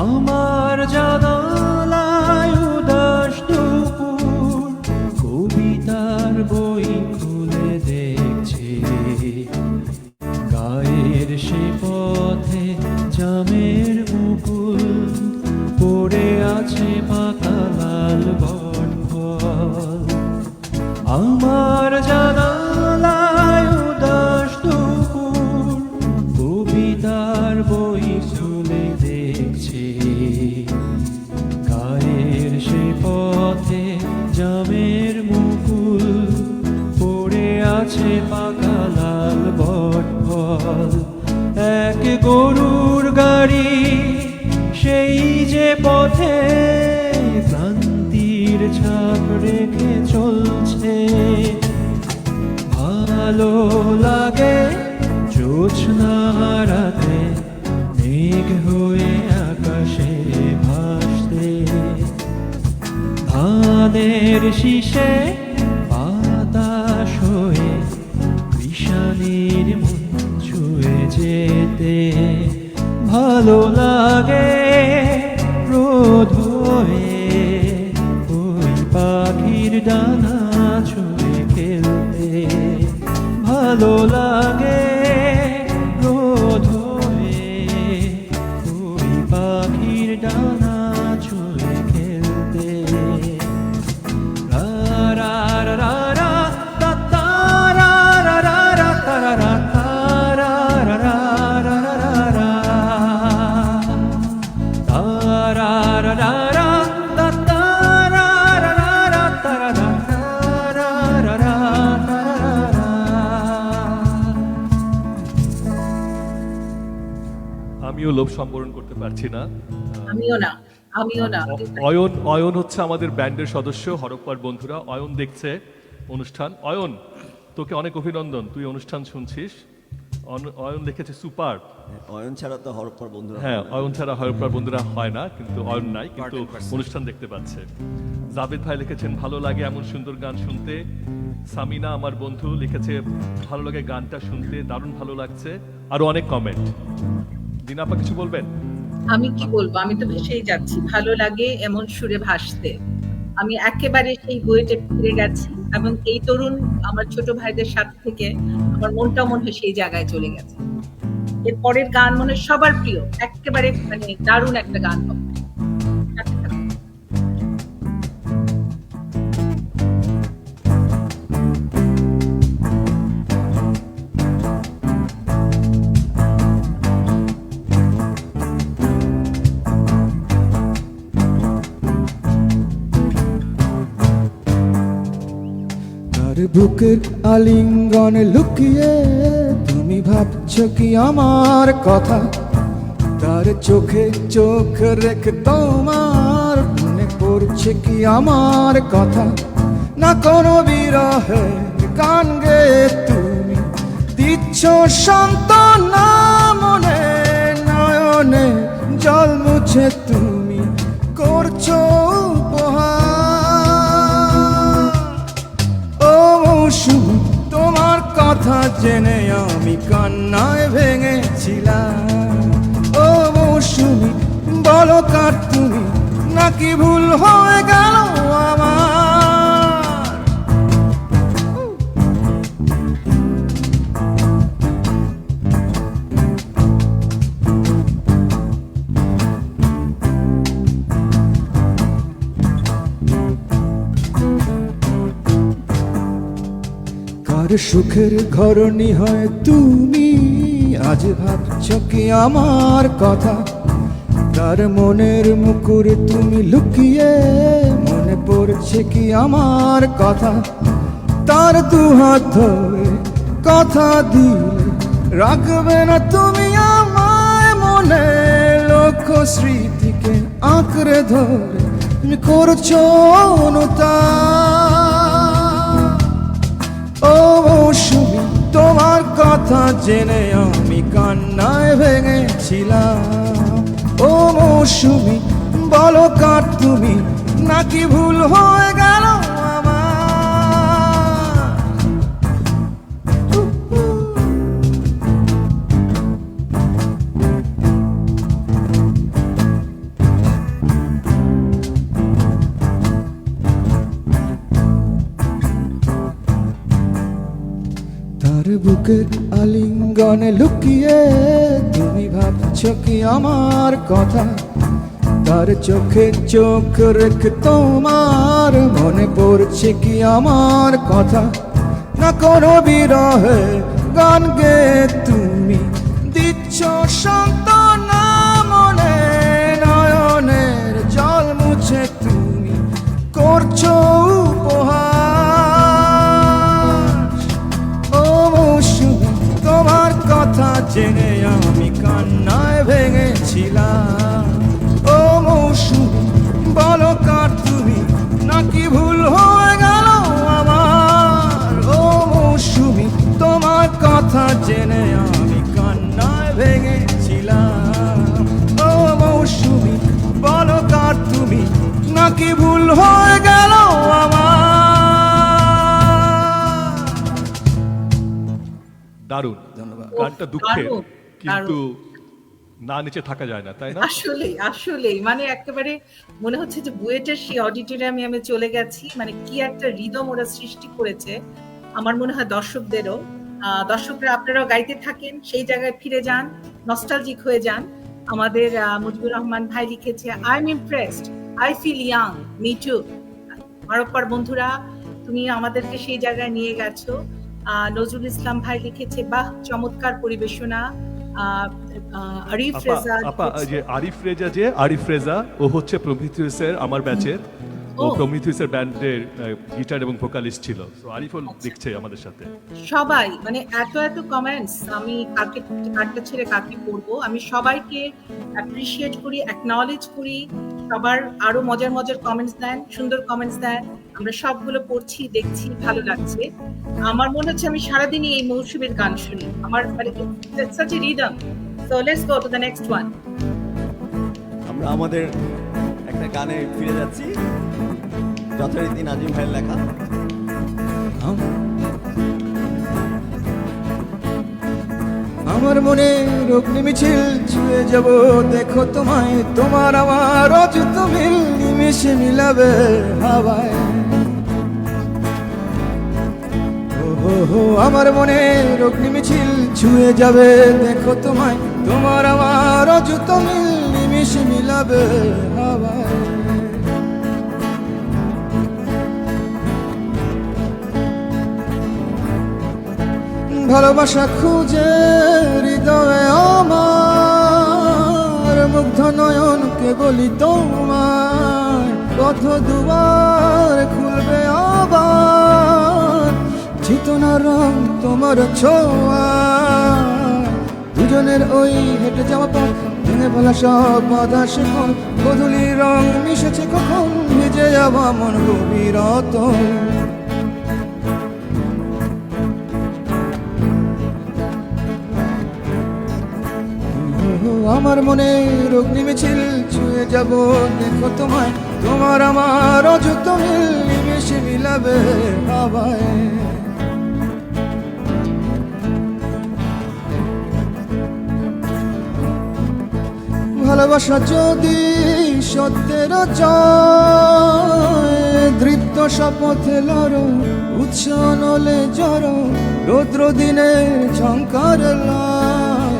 আমার গায়ের সে পথে জামের মুকুল পড়ে আছে পাতা লাল বনফল। আমার জানালায় উদাস দুপুর কবিতার বই চলে দেখছে। গায়ের সে পথে জামের মুকুল পড়ে আছে পাকা লাল বটফল। এক গরুর গাড়ি সেই যে পথে ক্লান্তির ছাপ রেখে চলছে। ভালো লাগে জোছনা রাতে মেঘ হয়ে আকাশে ভাসতে। ধানের শীষে বাতাস হয়ে কৃষাণীর মন ছুঁয়ে যেতে। ভালো লাগে রোদ হয়ে ওই পাখির ডানা ছুঁয়ে খেলতে। ভালো লাগে রোদ হয়ে ওই পাখির ডানা ছুঁয়ে খেলতে। রা রা রা রা রা তা তা রা রা রা রা তা রা রা তা রা রা রা রা রা রা তা রা রা রা রা তা তা রা রা রা রা তা রা রা রা রা রা তা রা রা। আমিও লোভ সম্বরণ করতে পারছি না। আমিও না, আমিও না। অয়ন হচ্ছে আমাদের ব্যান্ডের সদস্য, হরপ্পার বন্ধুরা। অয়ন দেখছে অনুষ্ঠান। অয়ন, তোকে অনেক অভিনন্দন, তুই অনুষ্ঠান শুনছিস। অয়ন লিখেছে সুপার। অয়ন ছাড়া তো হরপ্পার বন্ধুরা হ্যাঁ, অয়ন ছাড়া হরপ্পার বন্ধুরা হয় না, কিন্তু অয়ন নাই, কিন্তু অনুষ্ঠান দেখতে পাচ্ছে। জাভেদ ভাই লিখেছেন ভালো লাগে এমন সুন্দর গান শুনতে। সামিনা আমার বন্ধু লিখেছে ভালো লাগে গানটা শুনতে, দারুণ ভালো লাগছে। আরো অনেক কমেন্ট। দিনা আপা কিছু বলবেন? আমি কি বলবো, আমি তো ভেসেই যাচ্ছি। ভালো লাগে এমন সুরে ভাসতে। আমি একেবারে সেই বইটা ফিরে গেছি, এবং এই তরুণ আমার ছোট ভাইদের সাথে থেকে আমার মনটা মনে হয় সেই জায়গায় চলে গেছে। এর পরের গান মনে হয় সবার প্রিয়, একেবারে মানে দারুণ একটা গান হবে। তার বুকের আলিঙ্গনে লুকিয়ে তুমি ভাবছো কি আমার কথা? তার চোখে চোখ রেখে তোমার মনে পড়ছে কি আমার কথা? না কোনো বিরহে গান গেয়ে তুমি দিচ্ছ সান্ত্বনা মনে, নয়নে জল মুছে তুমি করছো উপহার। ও মৌসুমী, তোমার কথা জেনে আমি কান্নায় ভেঙেছিলাম। ও মৌসুমী, বলো কার তুমি, নাকি ভুল হয়ে গেল আমার? কার সুখের ঘরণী হয় তুমি, আজ ভাবছো কি আমার কথা? তার মনের মুকুরে তুমি লুকিয়ে মনে পড়ছে কি আমার কথা? তার দু হাত ধরে কথা দিলে রাখবে না তুমি আমায় মনে? লক্ষ স্মৃতিকে আঁকড়ে ধরে তুমি করছো অনুতাপ। ও মৌসুমী, তোমার কথা জেনে আমি কান্নায় ভেঙেছিলাম। ও মৌসুমী, বলো কার তুমি, নাকি ভুল হয়ে গেল আমার? তার বুকের আলিঙ্গনে লুকিয়ে তুমি ভাবছো কি আমার কথা, তার চোখে চোখ রেখে তোমার মনে পড়ছে কি আমার কথা। না কোনো বিরহে গান গে তুমি দিচ্ছ সান্ত্বনা মনে, নয়নের জল মুছে তুমি করছো উপহাস। ও মৌসুমী তোমার কথা জেনে আমি কান্নায় ভেঙেছিলাম। ও মৌসুমী বলো কার তুমি, নাকি ভুল হয়ে গেল আমার। ও মৌসুমী তোমার কথা জেনে আমি কান্নায় ভেঙেছিলাম। ও মৌসুমী বলো কার তুমি, নাকি ভুল হয়ে গেল আমার। দারুণ। ধন্যবাদ। গানটা দুঃখের, দারুণ, কিন্তু না নিচে থাকা যায় না, তাই না? আসলেই মানে একেবারে মনে হচ্ছে যে বুয়েটের সেই অডিটোরিয়ামে আমি চলে গেছি। মানে কি একটা রিদম ওরা সৃষ্টি করেছে। আমার মনে হয় দর্শকদেরও, দর্শকরা আপনারাও গাইতে থাকেন, সেই জায়গায় ফিরে যান, নস্টালজিক হয়ে যান। আমাদের মুজিবুর রহমান ভাই লিখেছে, I am impressed, I feel young, me too. হরপ্পার বন্ধুরা, তুমি আমাদেরকে সেই জায়গায় নিয়ে গেছো। নজরুল ইসলাম ভাই লিখেছে, বাহ চমৎকার পরিবেশনা। আরিফ রেজা আপা যে আরিফ রেজা ও হচ্ছে প্রমিথিউসের আমার ব্যাচের। ও ও। প্রমিথিউসের ব্যান্ডের গিটার এবং ভোকালিস্ট ছিল। তো আরিফও লিখছে আমাদের সাথে। সবাই মানে এত কমেন্টস, আমি কারটা ছেড়ে কাকে পড়বো। আমি সবাইকে অ্যাপ্রিশিয়েট করি, অ্যাকনলেজ করি। সবার আরো মজার কমেন্টস দেন, সুন্দর কমেন্টস দেন। আমরা সবগুলো পড়ছি, দেখছি, ভালো লাগছে। আমার মনে হচ্ছে আমি সারাদিনই এই মৌসুমীর গান শুনি। আমার মানে such a rhythm. So let's go to the next one. আমরা আমাদের একটা গানে ফিরে যাচ্ছি, যথারীতি নাজিম ভাইয়ের লেখা। আমার মনে অগ্নি মিছিল ছুঁয়ে যাব, দেখো তোমায়, তোমার আমার অযুত মিল নিমেষে মিলাবে হাওয়ায়। ও আমার মনে অগ্নি মিছিল ছুঁয়ে যাবে, দেখো তোমায়, তোমার আমার অযুত মিল নিমেষে মিলাবে হাওয়ায়। ভালোবাসা খুঁজে হৃদয়ে আমার, মুগ্ধ নয়নকে বলি তোমার, পথ দুয়ার খুলবে আবার। চেতনা রং তোমার ছোঁয়া, দুজনের ওই হেঁটে যাওয়া পথ, ভেঙে ফেলা সব বাধা শিখন, গধূলি রং মিশেছে কখন, ভিজে যাওয়া মন গভীরত। আমার মনে অগ্নি মিছিল ছুঁয়ে যাব, দেখো তোমায়, তোমার আমার অযুত মিল নিমেষে মিলাবে হাওয়ায়। ভালোবাসা যদি সত্যের জয়, দৃপ্ত শপথে লড়ো, উৎসাহ নলে জড়ো, রৌদ্র দিনের ঝঙ্কার লয়।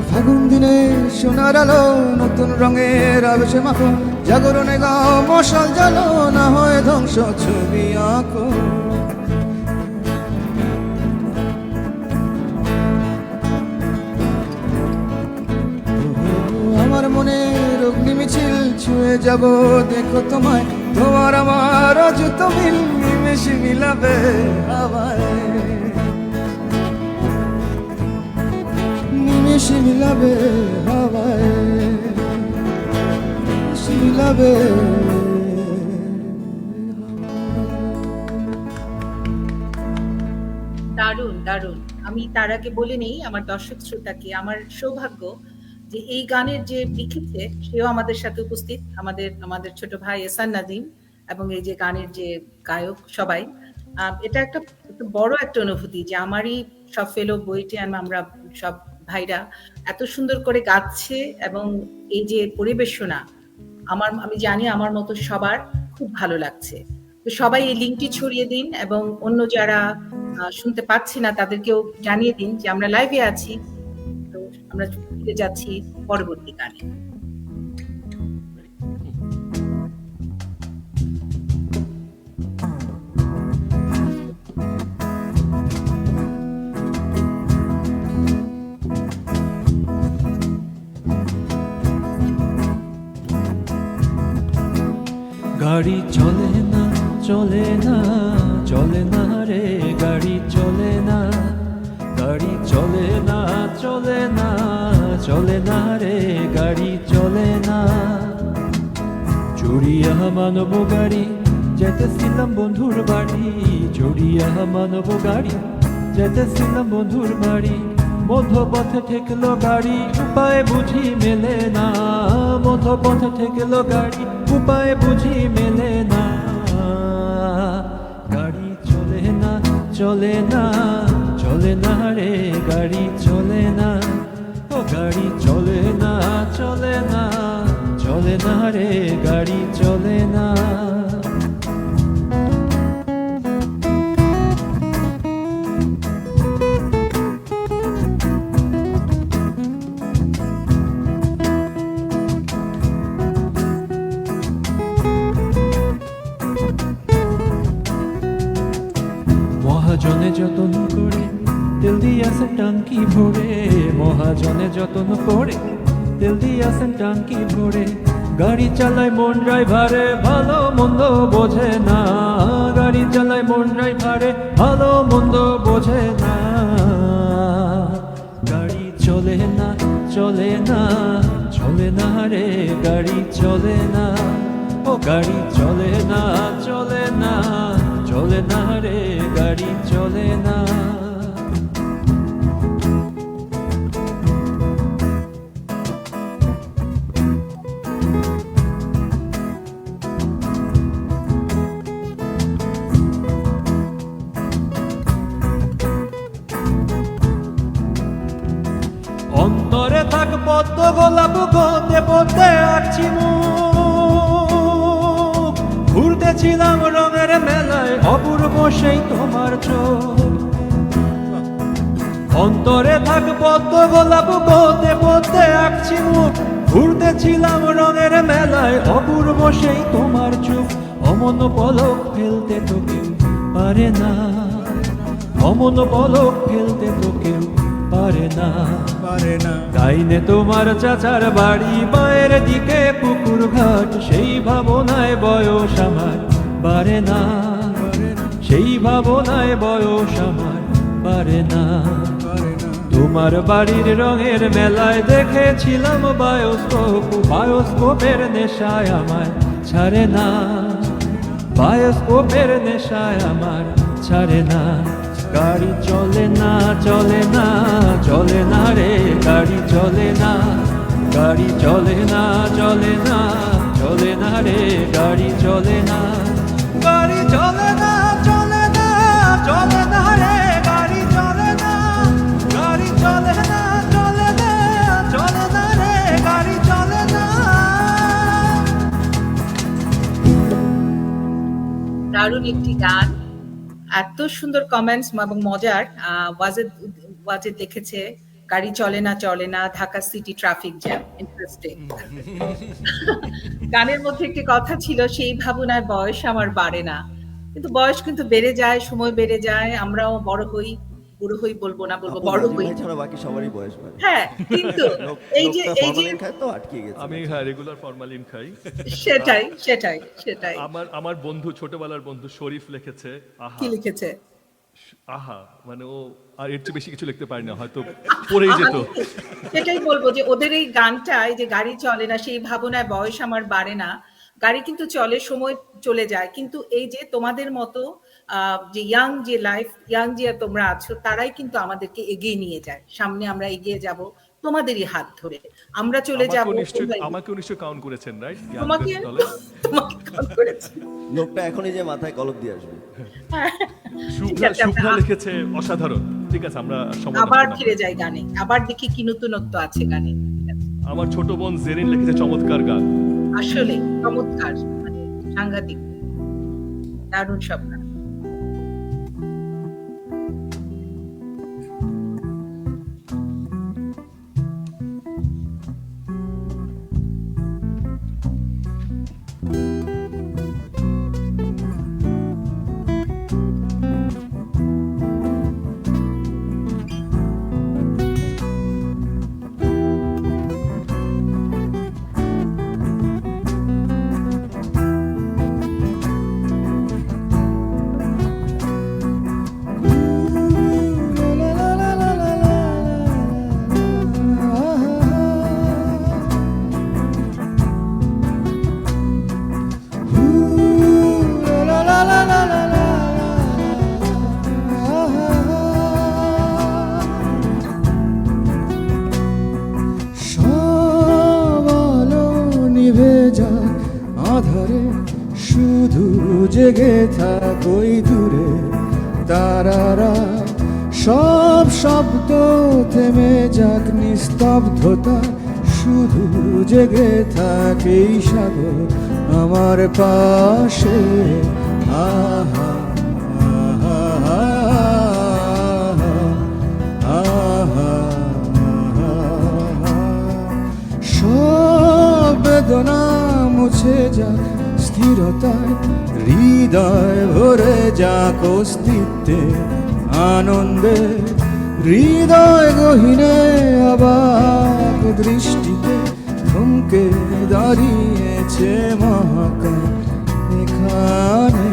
ফাগুন দিনে সোনার আলো, নতুন রঙের আবেশে মাখো, জাগরণে গাও মশাল জ্বালো, না হয় ধ্বংস ছবি আঁকো। আমার মনে অগ্নি মিছিল ছুঁয়ে যাব, দেখো তোমায়, তোমার আমার অযুত মিল নিমেষে মিলাবে হাওয়ায়। নিমেষে মিলাবে হাওয়ায়, মিলাবে। দারুণ। আমি তার আগে বলে নেই আমার দর্শক শ্রোতাকে, আমার সৌভাগ্য যে এই গানের যে লিখেছে সেও আমাদের সাথে উপস্থিত, আমাদের ছোট ভাই এহসান নাজিম, এবং এই যে গানের যে গায়ক সবাই। এটা একটা বড় একটা অনুভূতি যে আমারই সব ফেলো বইটিয়ান, আমরা সব ভাইরা এত সুন্দর করে গাচ্ছে, এবং এই যে পরিবেশনা আমি জানি আমার মতো সবার খুব ভালো লাগছে। তো সবাই এই লিঙ্কটি ছড়িয়ে দিন এবং অন্য যারা শুনতে পাচ্ছি না তাদেরকেও জানিয়ে দিন যে আমরা লাইভে আছি। তো আমরা ফিরে যাচ্ছি পরবর্তী গানে। গাড়ি চলে না চলে না চলে না রে, গাড়ি চলে না, গাড়ি চলে না চলে না চলে না রে, গাড়ি চলে না। চড়িয়া মানব গাড়ি যেতেছিলাম বন্ধুর বাড়ি, চড়িয়া মানব গাড়ি যেতেছিলাম বন্ধুর বাড়ি, মধ্যপথে ঠেকলো গাড়ি উপায় বুঝি মেলে না, মধ্যপথে ঠেকলো গাড়ি উপায় বুঝি মেলে না। গাড়ি চলে না চলে না চলে না রে, গাড়ি চলে না, ও গাড়ি চলে না চলে না চলে না রে, গাড়ি চলে না। মহাজনে যতন করে তেল দিয়াছেন টাঙ্কি ভরে, মহাজনে যতন করে তেল দিয়াছেন টাঙ্কি ভরে, গাড়ি চালায় মন ড্রাইভারে ভালো মন্দ বোঝে না, গাড়ি চালায় মন ড্রাইভারে ভালো মন্দ বোঝে না। গাড়ি চলে না চলে না চলে না রে, গাড়ি চলে না, ও গাড়ি চলে না চলে না চলে না রে, গাড়ি চলে না। অন্তরে থাক পদ্ম গোলাপ গন্ধে পদ্মে আঁকছি মুখ, ঘুরতেছিলাম রঙের মেলায় অপূর্ব সেই তোমার চোখ। অন্তরে থাক পদ্ম গোলাপ গন্ধে পদ্মে আঁকছি মুখ, ঘুরতেছিলাম রঙের মেলায় অপূর্ব সেই তোমার চোখ। অমন পলক ফেলতে তো কেউ পারে না, অমন পলক ফেলতে তো কেউ পারে না, পারে না। ডাইনে তোমার চাচার বাড়ি, বায়ের দিকে পুকুর ঘাট, সেই ভাবনায় বয়স আমার বাড়ে না, সেই ভাবনায় বয়স আমার বাড়ে না। তোমার বাড়ির রঙের মেলায় দেখেছিলাম বায়োস্কোপ, বায়োস্কোপের নেশায় আমার ছাড়ে না, বায়োস্কোপের নেশায় আমার ছাড়ে না। গাড়ি চলে না চলে না চলে না রে, গাড়ি চলে না, গাড়ি চলে না চলে না চলে না রে, গাড়ি চলে না, গাড়ি চলে না চলে না চলে না রে, গাড়ি চলে না, গাড়ি চলে না চলে না চলে না রে, গাড়ি চলে না। দারুণ একটি গান, এত সুন্দর কমেন্টস এবং মজার। ওয়াজেদ লিখেছে গাড়ি চলে না Dhaka city traffic jam, interesting. গানের মধ্যে একটি কথা ছিল সেই ভাবনায় বয়স আমার বাড়ে না, কিন্তু বয়স কিন্তু বেড়ে যায়, সময় বেড়ে যায়, আমরাও বড় হই, বুড়ো হই বলবো না, বলবো বড় হই। ছাড়া বাকি সবারই বয়স বাড়ে। হ্যাঁ, কিন্তু এই যে খায় তো আটকে গেছে। আমি রেগুলার ফরমালিন খাই। সেটাই সেটাই সেটাই। আমার বন্ধু, ছোটবেলার বন্ধু শরীফ লিখেছে আহা, কি লিখেছে? আহা, মানে ও আর এর চেয়ে বেশি কিছু লিখতে পারি না, হয়তো পড়েই যেত। সেটাই বলবো যে ওদের এই গানটা, এই যে গাড়ি চলে না সেই ভাবনায় বয়স আমার বাড়ে না, গাড়ি কিন্তু চলে, সময় চলে যায়, কিন্তু এই যে তোমাদের মতো যে ইয়াং যে লাইফ, ইয়াং যে তোমরা আছো, তারাই কিন্তু আমাদেরকে এগিয়ে নিয়ে যায়, সামনে আমরা এগিয়ে যাব তোমাদেরই হাত ধরে, আমরা চলে যাব। আমাকে নিশ্চয়ই কাউন্ট করেছেন, রাইট? তোমাকে কাউন্ট করেছি। লোকটা এখনই যে মাথায় কলম দিয়ে আসবে। শুভ্রা লিখেছে অসাধারণ। ঠিক আছে, আমরা আবার ফিরে যাই গানে, আবার দেখি কি নতুনত্ব আছে গানে। আমার ছোট বোন জেরিন লিখেছে চমৎকার গান। আসলে চমৎকার, মানে সাংঘাতিক। দারুণ সব গান। সব আলো নিভে যায় আধারে, শুধু জেগে থাক ওই দূরে তারারা। সব শব্দ থেমে যাক নিস্তব্ধতা, শুধু জেগে থাক এই সাগর আমার পাশে। আহা আহা আহা আহা। সব বেদনা মুছে যাক স্থিরতায়, হৃদয় ভরে যাক অস্তিত্বে আনন্দে। হৃদয় গহীনে অবাক দৃষ্টিতে থমকে দাঁড়িয়েছে মহাকাল এখানে।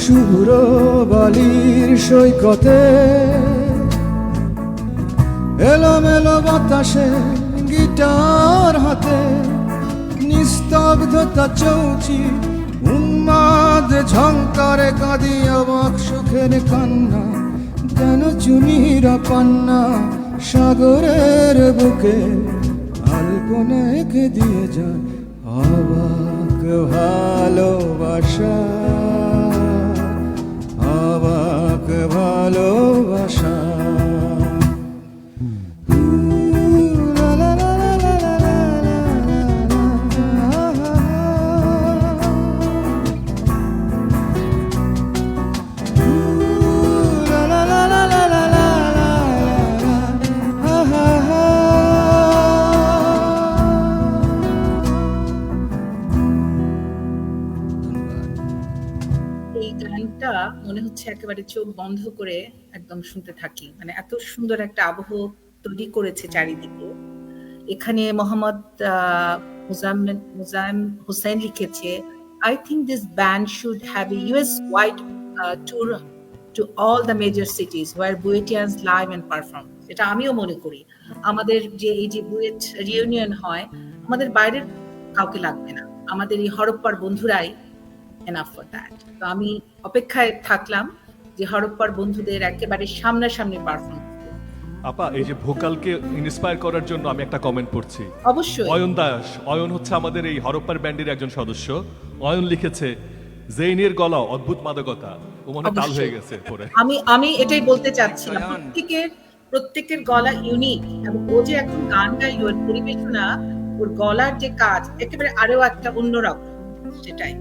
শুভ্র বালির সৈকতে এলোমেলো বাতাসে গিটার হাতে, নিস্তব্ধতা চৌচি উন্মাদ ঝংকারে কাঁদি অবাক সুখের কান্না। যেন চুনিরা পান্না সাগরের বুকে আলপনা এঁকে দিয়ে যায় অবাক ভালোবাসা, অবাক ভালোবাসা। এই গানটা মনে হচ্ছে একেবারে চোখ বন্ধ করে একদম শুনতে থাকি, মানে এত সুন্দর একটা আবহ তৈরি করেছে চারিদিকে। এখানে মোহাম্মদ মুজাম হোসেন লিখেছে, I think this band should have a US-wide tour to all the major cities where Buetians live and perform. এটা আমিও মনে করি। আমাদের যে এই যে বুয়েট রিউনিয়ন হয়, আমাদের বাইরের কাউকে লাগবে না, আমাদের এই হরপ্পার বন্ধুরাই enough for that. তো আমি অপেক্ষায় থাকলাম যে হরপ্পার বন্ধুদের একেবারে সামনাসামনি পারফর্ম। আপা, এই যে ভোকালকে ইন্সপায়ার করার জন্য আমি একটা কমেন্ট পড়ছি। অবশ্যই অয়ন দাস, অয়ন হচ্ছে আমাদের এই হরপ্পার ব্যান্ডের একজন সদস্য। অয়ন লিখেছে, জেইনের গলা অদ্ভুত মাদকতা। ও মনে তাল হয়ে গেছে পরে। আমি এটাই বলতে চাচ্ছিলাম, প্রত্যেকের গলা ইউনিক, এবং ও যে এখন গান গাইলো, ওর পরিবেশনা, ওর গলার যে কাজ একেবারে আরো একটা অন্যরকম। সেটাই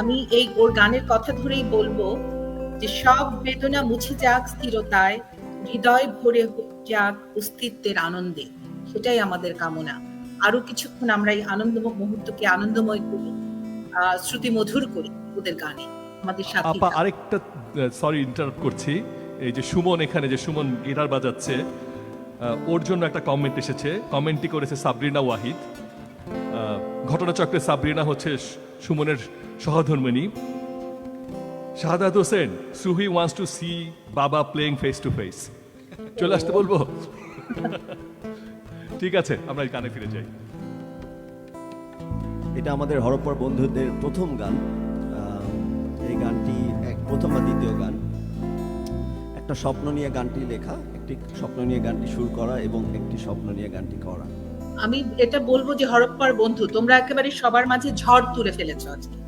আমি এই ওর গানের কথা ধরেই বলবো যে সব বেদনা মুছে যাক স্থিরতায়, হৃদয় ভরে যাক অস্তিত্বের আনন্দে। সেটাই আমাদের কামনা। আরো কিছুক্ষণ আমরা এই আনন্দ মুহূর্তকে আনন্দময় করি, শ্রুতি মধুর করি ওদের গানে আমাদের সাথে। আপা আরেকটা, সরি ইন্টারাপ্ট করছি, এই যে সুমন, এখানে যে সুমন গিটার বাজাচ্ছে, ওর জন্য একটা কমেন্ট এসেছে। কমেন্টটি করেছে সাবরিনা ওয়াহিদ। ঘটনাচক্রে সাবরিনা হচ্ছে সুমনের সহধর্মিণী। Shahadat Hossain, সুহি wants to C বাবা প্লেইং ফেস টু ফেস। চলে আসতে বলবো? ঠিক আছে, আমরা গানে ফিরে যাই। এটা আমাদের হরপ্পার বন্ধুদের প্রথম গান। এই গানটি প্রথম বা দ্বিতীয় গান। একটা স্বপ্ন নিয়ে গানটি লেখা, একটি স্বপ্ন নিয়ে গানটি সুর করা এবং একটি স্বপ্ন নিয়ে গানটি করা। আমি এটা বলবো যে হরপ্পার বন্ধু, তোমরা একেবারে সবার মাঝে ঝড় তুলে ফেলেছো আজকে।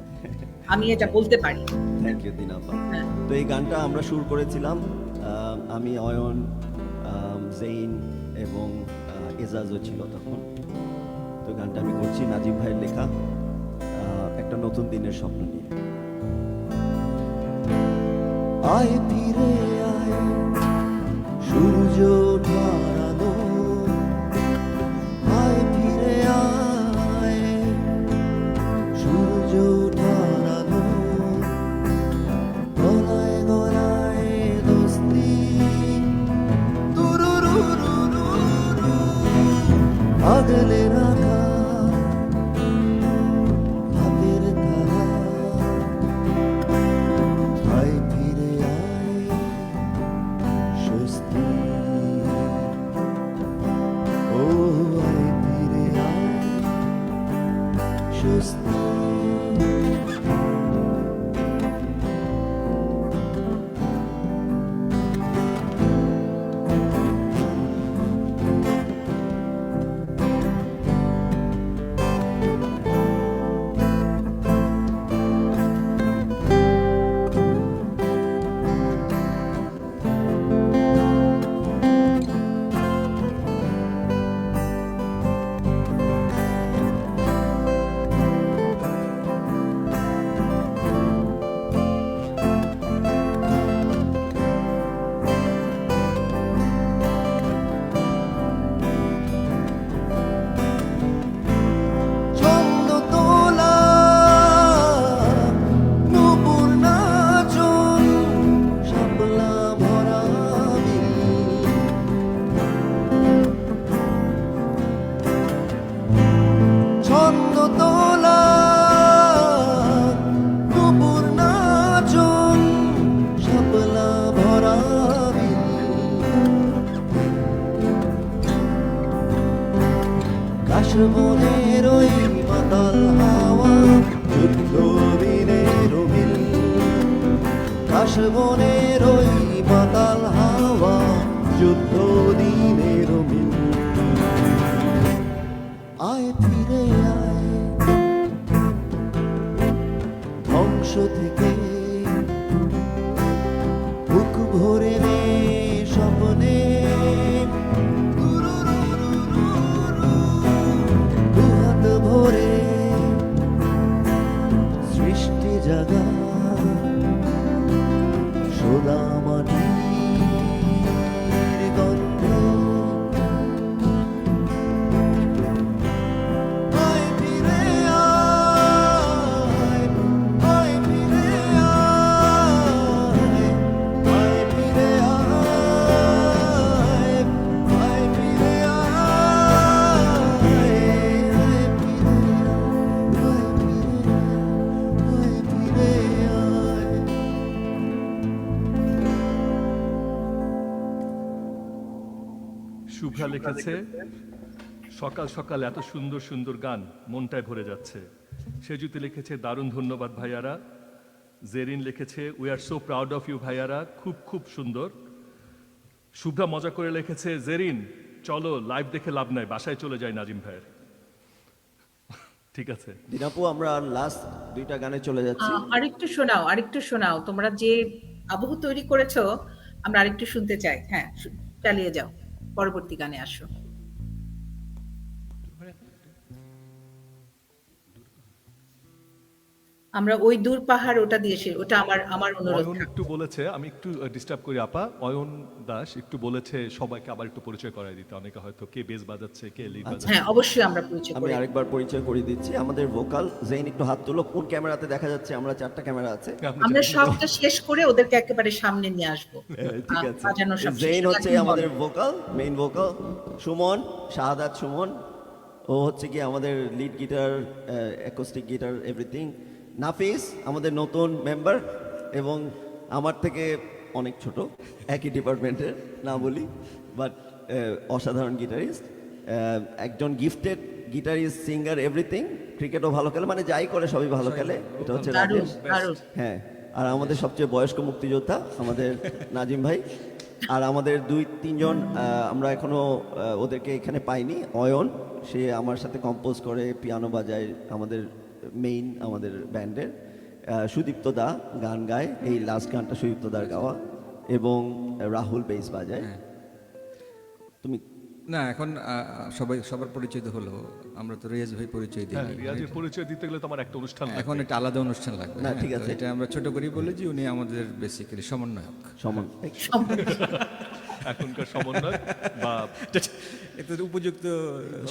আমি এটা বলতে পারি। থ্যাংক ইউ দিনাপা। হ্যাঁ। তো এই গানটা আমরা সুর করেছিলাম, আমি, অয়ন, জেইন এবং এজাজও ছিল তখন। তো গানটা আমি করছি নাজিম ভাইয়ের লেখা, একটা নতুন দিনের স্বপ্ন নিয়ে। আয় ফিরে আয় সূর্য ওঠার আলো, আয় ফিরে আয় সূর্য ওঠার আলো, গলায় গলায় দোস্তি, দুরুরুরুরুরু, আগলে রাখা হাতের তারা, আয় ফিরে আয় স্বস্তি, ও আয় ফিরে আয় স্বস্তি। ছন্দ তোলা নূপুর নাচন, শাপলা ভরা বিল, ছন্দ তোলা নূপুর নাচন, শাপলা ভরা বিল, কাশবনের ওই মাতাল হাওয়া, যুদ্ধ বীরের মিল, কাশবনের ওই মাতাল হাওয়া, যুদ্ধ দিনের মিল, আয় ফিরে আয় ধ্বংস থেকে, বুক ভরে নে স্বপ্নে, দুহাত ভরে সৃষ্টি জাগা, সোদা মাটির গন্ধে, আয় ফিরে আয়, আয় ফিরে আয়, আয় ফিরে আয়, আয় ফিরে আয়, আয় ফিরে আয়। শুভ্রা লিখেছে, সকাল সকাল এত সুন্দর সুন্দর গান মনটায় ভরে যাচ্ছে। সেজুতি লিখেছে, দারুণ ধন্যবাদ ভাইয়ারা। জেরিন লিখেছে, we are so proud of you ভাইয়ারা, খুব খুব সুন্দর। শুভ্রা মজা করে লিখেছে, জেরিন চলো লাইভ দেখে লাভ নাই, বাসায় চলে যাই নাজিম ভাইয়ের। ঠিক আছে দিনাপু, আমরা লাস্ট দুইটা গানে চলে যাচ্ছি। আরেকটু শোনাও, তোমরা যে আবহ তৈরি করেছো আমরা আরেকটু শুনতে চাই। হ্যাঁ, চালিয়ে যাও, পরবর্তী গানে আসো। আমরা ওই দূর পাহাড় ওটা দিয়ে ওটা আমার অনুরোধ। অয়ন একটু বলেছে, আমি একটু ডিস্টার্ব করি আপা, অয়ন দাস একটু বলেছে সবাইকে আবার একটু পরিচয় করাই দিতে, অনেকে হয়তো কে বেস বাজাচ্ছে কে লিড বাজাচ্ছে। হ্যাঁ, অবশ্যই আমরা পরিচয় আমি করি। আরেকবার পরিচয় করে দিচ্ছি, আমাদের ভোকাল জেইন, একটু হাত তুলো, কোন ক্যামেরাতে দেখা যাচ্ছে? আমরা 4টা ক্যামেরা আছে। আমরা সবটা শেষ করে ওদেরকে একেবারে সামনে নিয়ে আসবো। ঠিক আছে, বাজানো সব শেষ। জেইন হচ্ছে এখন আমাদের বলো। Vocal, main vocal. Suman, Shahadat Suman, ও হচ্ছে কি আমাদের lead guitar, acoustic guitar, everything. Nafis আমাদের নতুন মেম্বার এবং আমার থেকে অনেক ছোট, একই ডিপার্টমেন্টের, না বলি, বাট অসাধারণ গিটারিস্ট, একজন গিফটেড গিটারিস্ট, সিঙ্গার, এভরিথিং। ক্রিকেটও ভালো খেলে, মানে যাই করে সবই ভালো খেলে। এটা হচ্ছে দারুণ, রাজেশ। দারুণ। হ্যাঁ, আর আমাদের সবচেয়ে বয়স্ক মুক্তিযোদ্ধা আমাদের নাজিম ভাই। আর আমাদের 2-3 জন আমরা এখনো ওদেরকে এখানে পাইনি। অয়ন, সে আমার সাথে কম্পোজ করে, পিয়ানো বাজায়, আমাদের মেইন আমাদের ব্যান্ডের। সুদীপ্ত দা গান গায়, এই লাস্ট গানটা সুদীপ্ত দার গাওয়া, এবং রাহুল বেস বাজায়। তুমি না এখন সবার পরিচয় তো হলো, আমরা তো রিয়াজ ভাই পরিচয় দিই। রিয়াজের পরিচয় দিতে গেলে তোমার একটা অনুষ্ঠান লাগবে। এখন একটা আলাদা অনুষ্ঠান লাগবে। না, হ্যাঁ, ঠিক তো আছে। এটা আমরা ছোট করে বলি যে উনি আমাদের বেসিক্যালি সমন্বয়ক। সমান এখনকার সমন্বয় বা এটা তো উপযুক্ত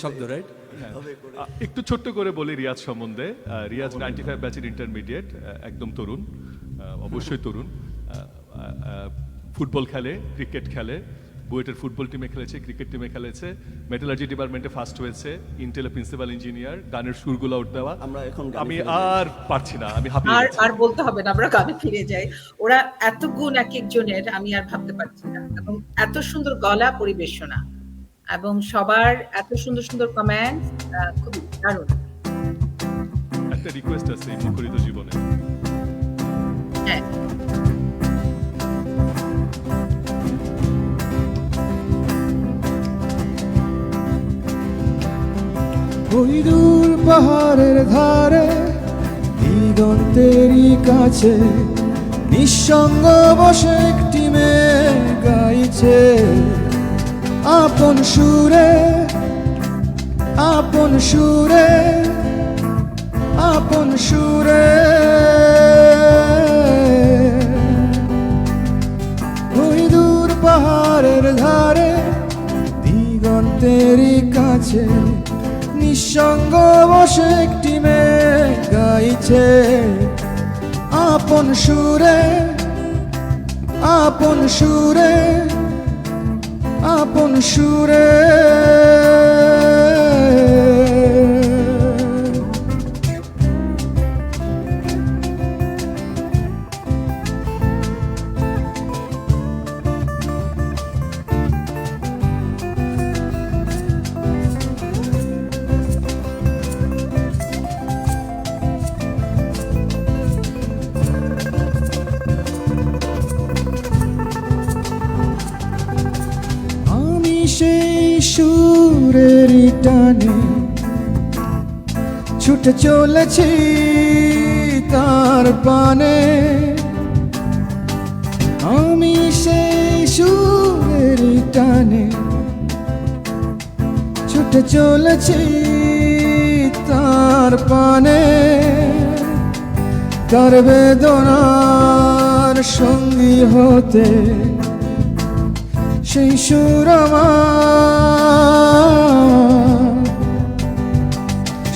শব্দ, রাইট? একটু ছোট্ট করে বলি রিয়াজ সম্বন্ধে। রিয়াজ 95 ব্যাচের ইন্টারমিডিয়েট, একদম তরুণ, অবশ্যই তরুণ। ফুটবল খেলে, ক্রিকেট খেলে, বুয়েটের ফুটবল টিমে খেলেছে, ক্রিকেট টিমে খেলেছে, মেটালার্জি ডিপার্টমেন্টে ফার্স্ট হয়েছে, ইন্টেলে প্রিন্সিপাল ইঞ্জিনিয়ার, গানের সুরগুলো উঠ দেওয়া। আমরা এখন গানে আমি ফিরে যাই। আর পারছি না, আমি হাঁপিয়ে আর গেছি। আর বলতে হবে না, আমরা গানে ফিরে যাই। ওরা এত গুণ এক একজনের, আমি আর ভাবতে পারছি না, এবং এত সুন্দর গলা পরিবেশনা এবং সবার এত সুন্দর সুন্দর কমেন্ট, খুবই দারুণ। একটা রিকোয়েস্ট আছে এই মুখরিত জীবনে। হ্যাঁ, ওই দূর পাহাড়ের ধারে দিগন্তেরই কাছে নিঃসঙ্গ বসে একটি মেয়ে গাইছে আপন সুরে, আপন সুরে, আপন সুরে। ওই দূর পাহাড়ের ধারে দিগন্তেরই কাছে নিঃসঙ্গ বসে একটি মেয়ে গাইছে আপন সুরে, আপন সুরে, আপন সুরে। আমি সেই সুরেরই টানে ছুটে চলেছি তার পানে, আমি সেই সুরেরই টানে ছুটে চলেছি তার পানে, তার বেদনার সঙ্গী হতে সেই সুর আমার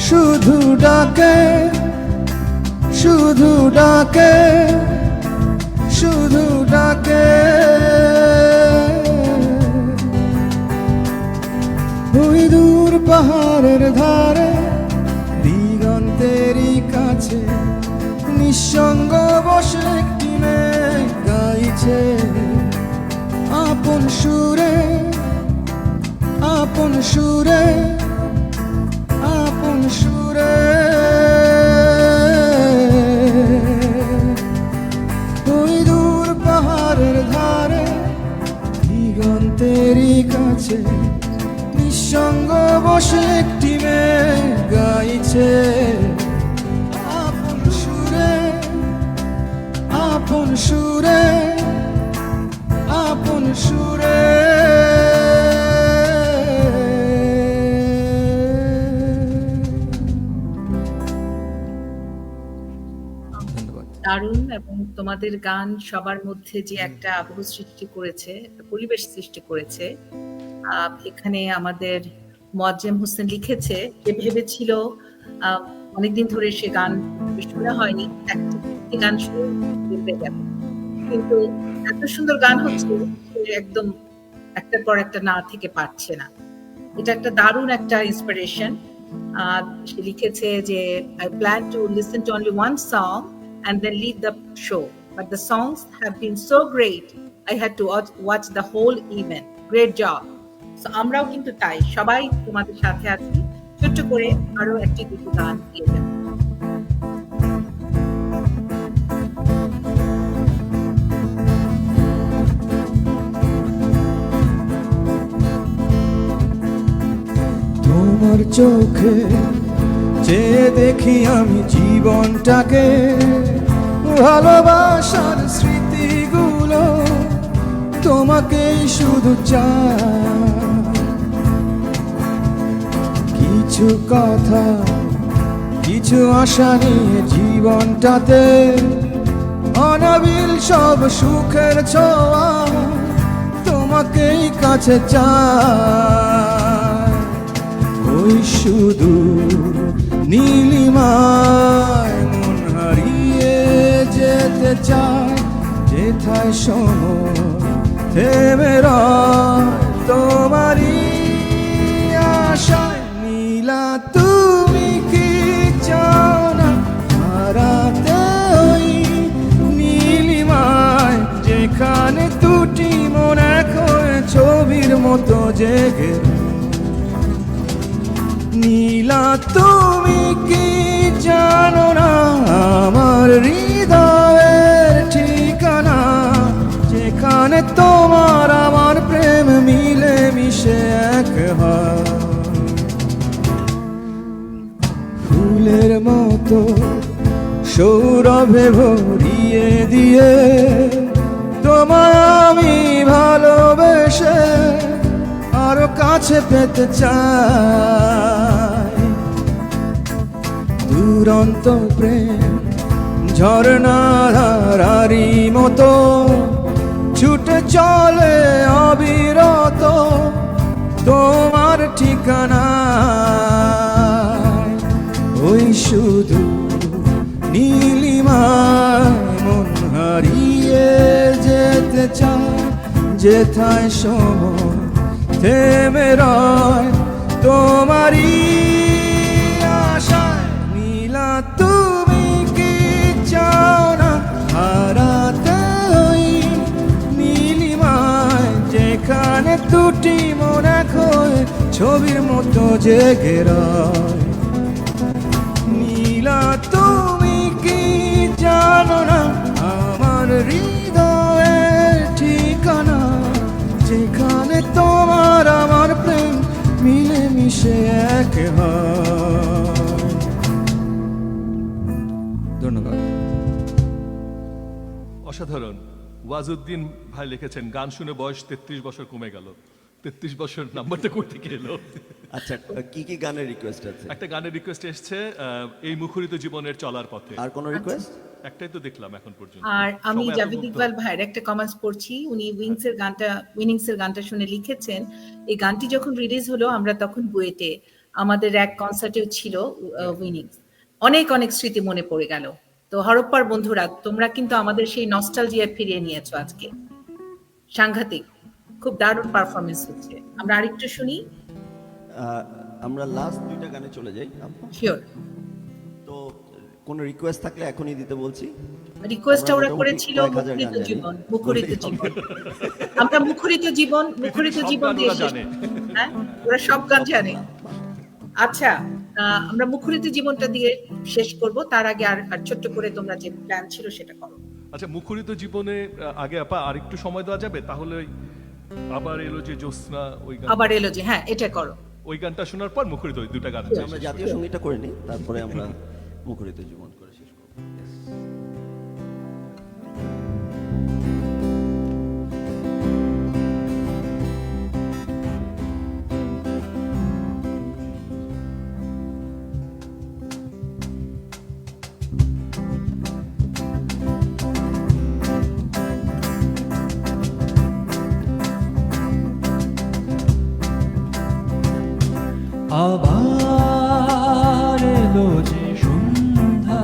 শুধু ডাকে, শুধু ডাকে, শুধু ডাকে। ওই দূর পাহাড়ের ধারে দিগন্তেরই কাছে নিঃসঙ্গ বসে একটি মেয়ে গাইছে আপন সুরে, আপন সুরে, আপন সুরে। ওই দূর পাহাড়ের ধারে দিগন্তেরই কাছে নিঃসঙ্গ বসে একটি মেয়ে গাইছে আপন সুরে, আপন সুরে, আপন সুরে। ধন্যবাদ। দারুণ। এবং তোমাদের গান সবার মধ্যে যে একটা আবহ সৃষ্টি করেছে, একটা পরিবেশ সৃষ্টি করেছে। এখানে আমাদের মোয়াজ্জেম হোসেন লিখেছে যে ভেবেছিল অনেকদিন ধরে সে গান শোনা হয়নি, একটি গান শুনতে যাবে, কিন্তু এত সুন্দর গান হচ্ছে সে একদম একটার পর একটা না থেকে পারছে না। এটা একটা দারুণ একটা ইন্সপিরেশন। সে লিখেছে যে I plan to listen to only one song and then leave the show, but the songs have been so great I had to watch the whole event. Great job. So আমরাও কিন্তু তাই, সবাই তোমাদের সাথে আছি। ছোট্ট করে আরো একটি দুটো গান দিয়ে যাবো। তোমার চোখে চেয়ে দেখি আমি জীবনটাকে, ভালোবাসার স্মৃতিগুলো তোমাকেই শুধু চায়। কিছু কথা, কিছু আশা নিয়ে জীবনটাতে অনাবিল সব সুখের ছোঁয়া তোমাকেই কাছে চায়। ওই শুধু নীলিমায় মন হারিয়ে যেতে চায়, যেথায় সময় থেমে রয় তোমারই আশায়। নীলা তুমি কি চাও না হারাতে ওই নীলিমায়, যেখানে দুটি মন এক হয়ে ছবির মতো জেগে রয়। নীলা তুমি কি জানো না আমার হৃদয়ের ঠিকানা, যেখানে তোমার আমার প্রেম মিলে মিশে এক হয়। ফুলের মতো সৌরভে ভরিয়ে দিয়ে তোমায় আমি ভালোবেসে আরো কাছে পেতে চাই। দুরন্ত প্রেম ঝর্ণাধারারি মতো ছুটে চলে অবিরত তোমার ঠিকানায়। ওই শুধু নীলিমায় মন হারিয়ে যেতে চায়, যেথায় সময় থেমে রয় তোমারই আশায়। নীলা তুমি কি চাও না হারাতে ওই নীলিমায়, যেখানে দুটি মন এক হয়ে ছবির মতো জেগে রয়। নীলা তুমি কি জানো না আমার হৃদয়ের ঠিকানা, যেখানে তোমার আমার প্রেম মিলে মিশে এক হয়। ধন্যবাদ। অসাধারণ। ওয়াজউদ্দিন ভাই লিখেছেন, গান শুনে বয়স 33 বছর কমে গেল। 33 বছর নাম্বারটা কই থেকে এলো? আচ্ছা, কি কি গানের রিকোয়েস্ট আছে? একটা গানের রিকোয়েস্ট এসেছে, এই মুখরিত জীবনের চলার পথে। আর কোনো রিকোয়েস্ট? একটাই তো দেখলাম এখন পর্যন্ত। আর আমি সবাই এত জাভেদ মুগ্ধ। ইকবাল ভাইয়ের একটা কমেন্টস পড়ছি। উনি উইনিংস এর গানটা শুনে লিখেছেন, এই গানটি যখন রিলিজ হলো আমরা তখন বুয়েটে আমাদের এক কনসার্টেও ছিল উইনিংস। অনেক অনেক স্মৃতি মনে পড়ে গেল। তো হরপ্পার বন্ধুরা, তোমরা কিন্তু আমাদের সেই নস্টালজিয়া ফিরিয়ে নিয়েছো আজকে। সাংঘাতিক, খুব দারুণ পারফরমেন্স হচ্ছে। আমরা আরেকটু শুনি। আমরা লাস্ট দুইটা গানে চলে যাই। শিওর। তো কোনো রিকোয়েস্ট থাকলে এখনই দিতে বলছি। রিকোয়েস্টটা ওরা মোটামুটি করেছিল কয়েক হাজার মুখরিত গান জানি। জীবন, মুখরিত জীবন। আমরা মুখরিত জীবন সব জীবন গান দিয়ে ওরা শেষ জানে। করব। হ্যাঁ, ওরা সব গান জানে। আচ্ছা, আমরা মুখরিত জীবনটা দিয়ে শেষ করব। তার আগে আর ছোট্ট করে তোমরা যে প্ল্যান ছিল সেটা করো। আচ্ছা, মুখরিত জীবনে আগে আপা আর একটু সময় দেওয়া যাবে? তাহলে ওই আবার এলো যে জ্যোৎস্না, ওই গান, আবার এলো যে, হ্যাঁ এটা করো। ওই গানটা শোনার পর মুখরিত ওই দুটা গান আছে। আমরা জাতীয় সঙ্গীতটা করে নিই, তারপরে আমরা মুখরিত জীবন করে শেষ করব। আবার এলো যে সন্ধ্যা,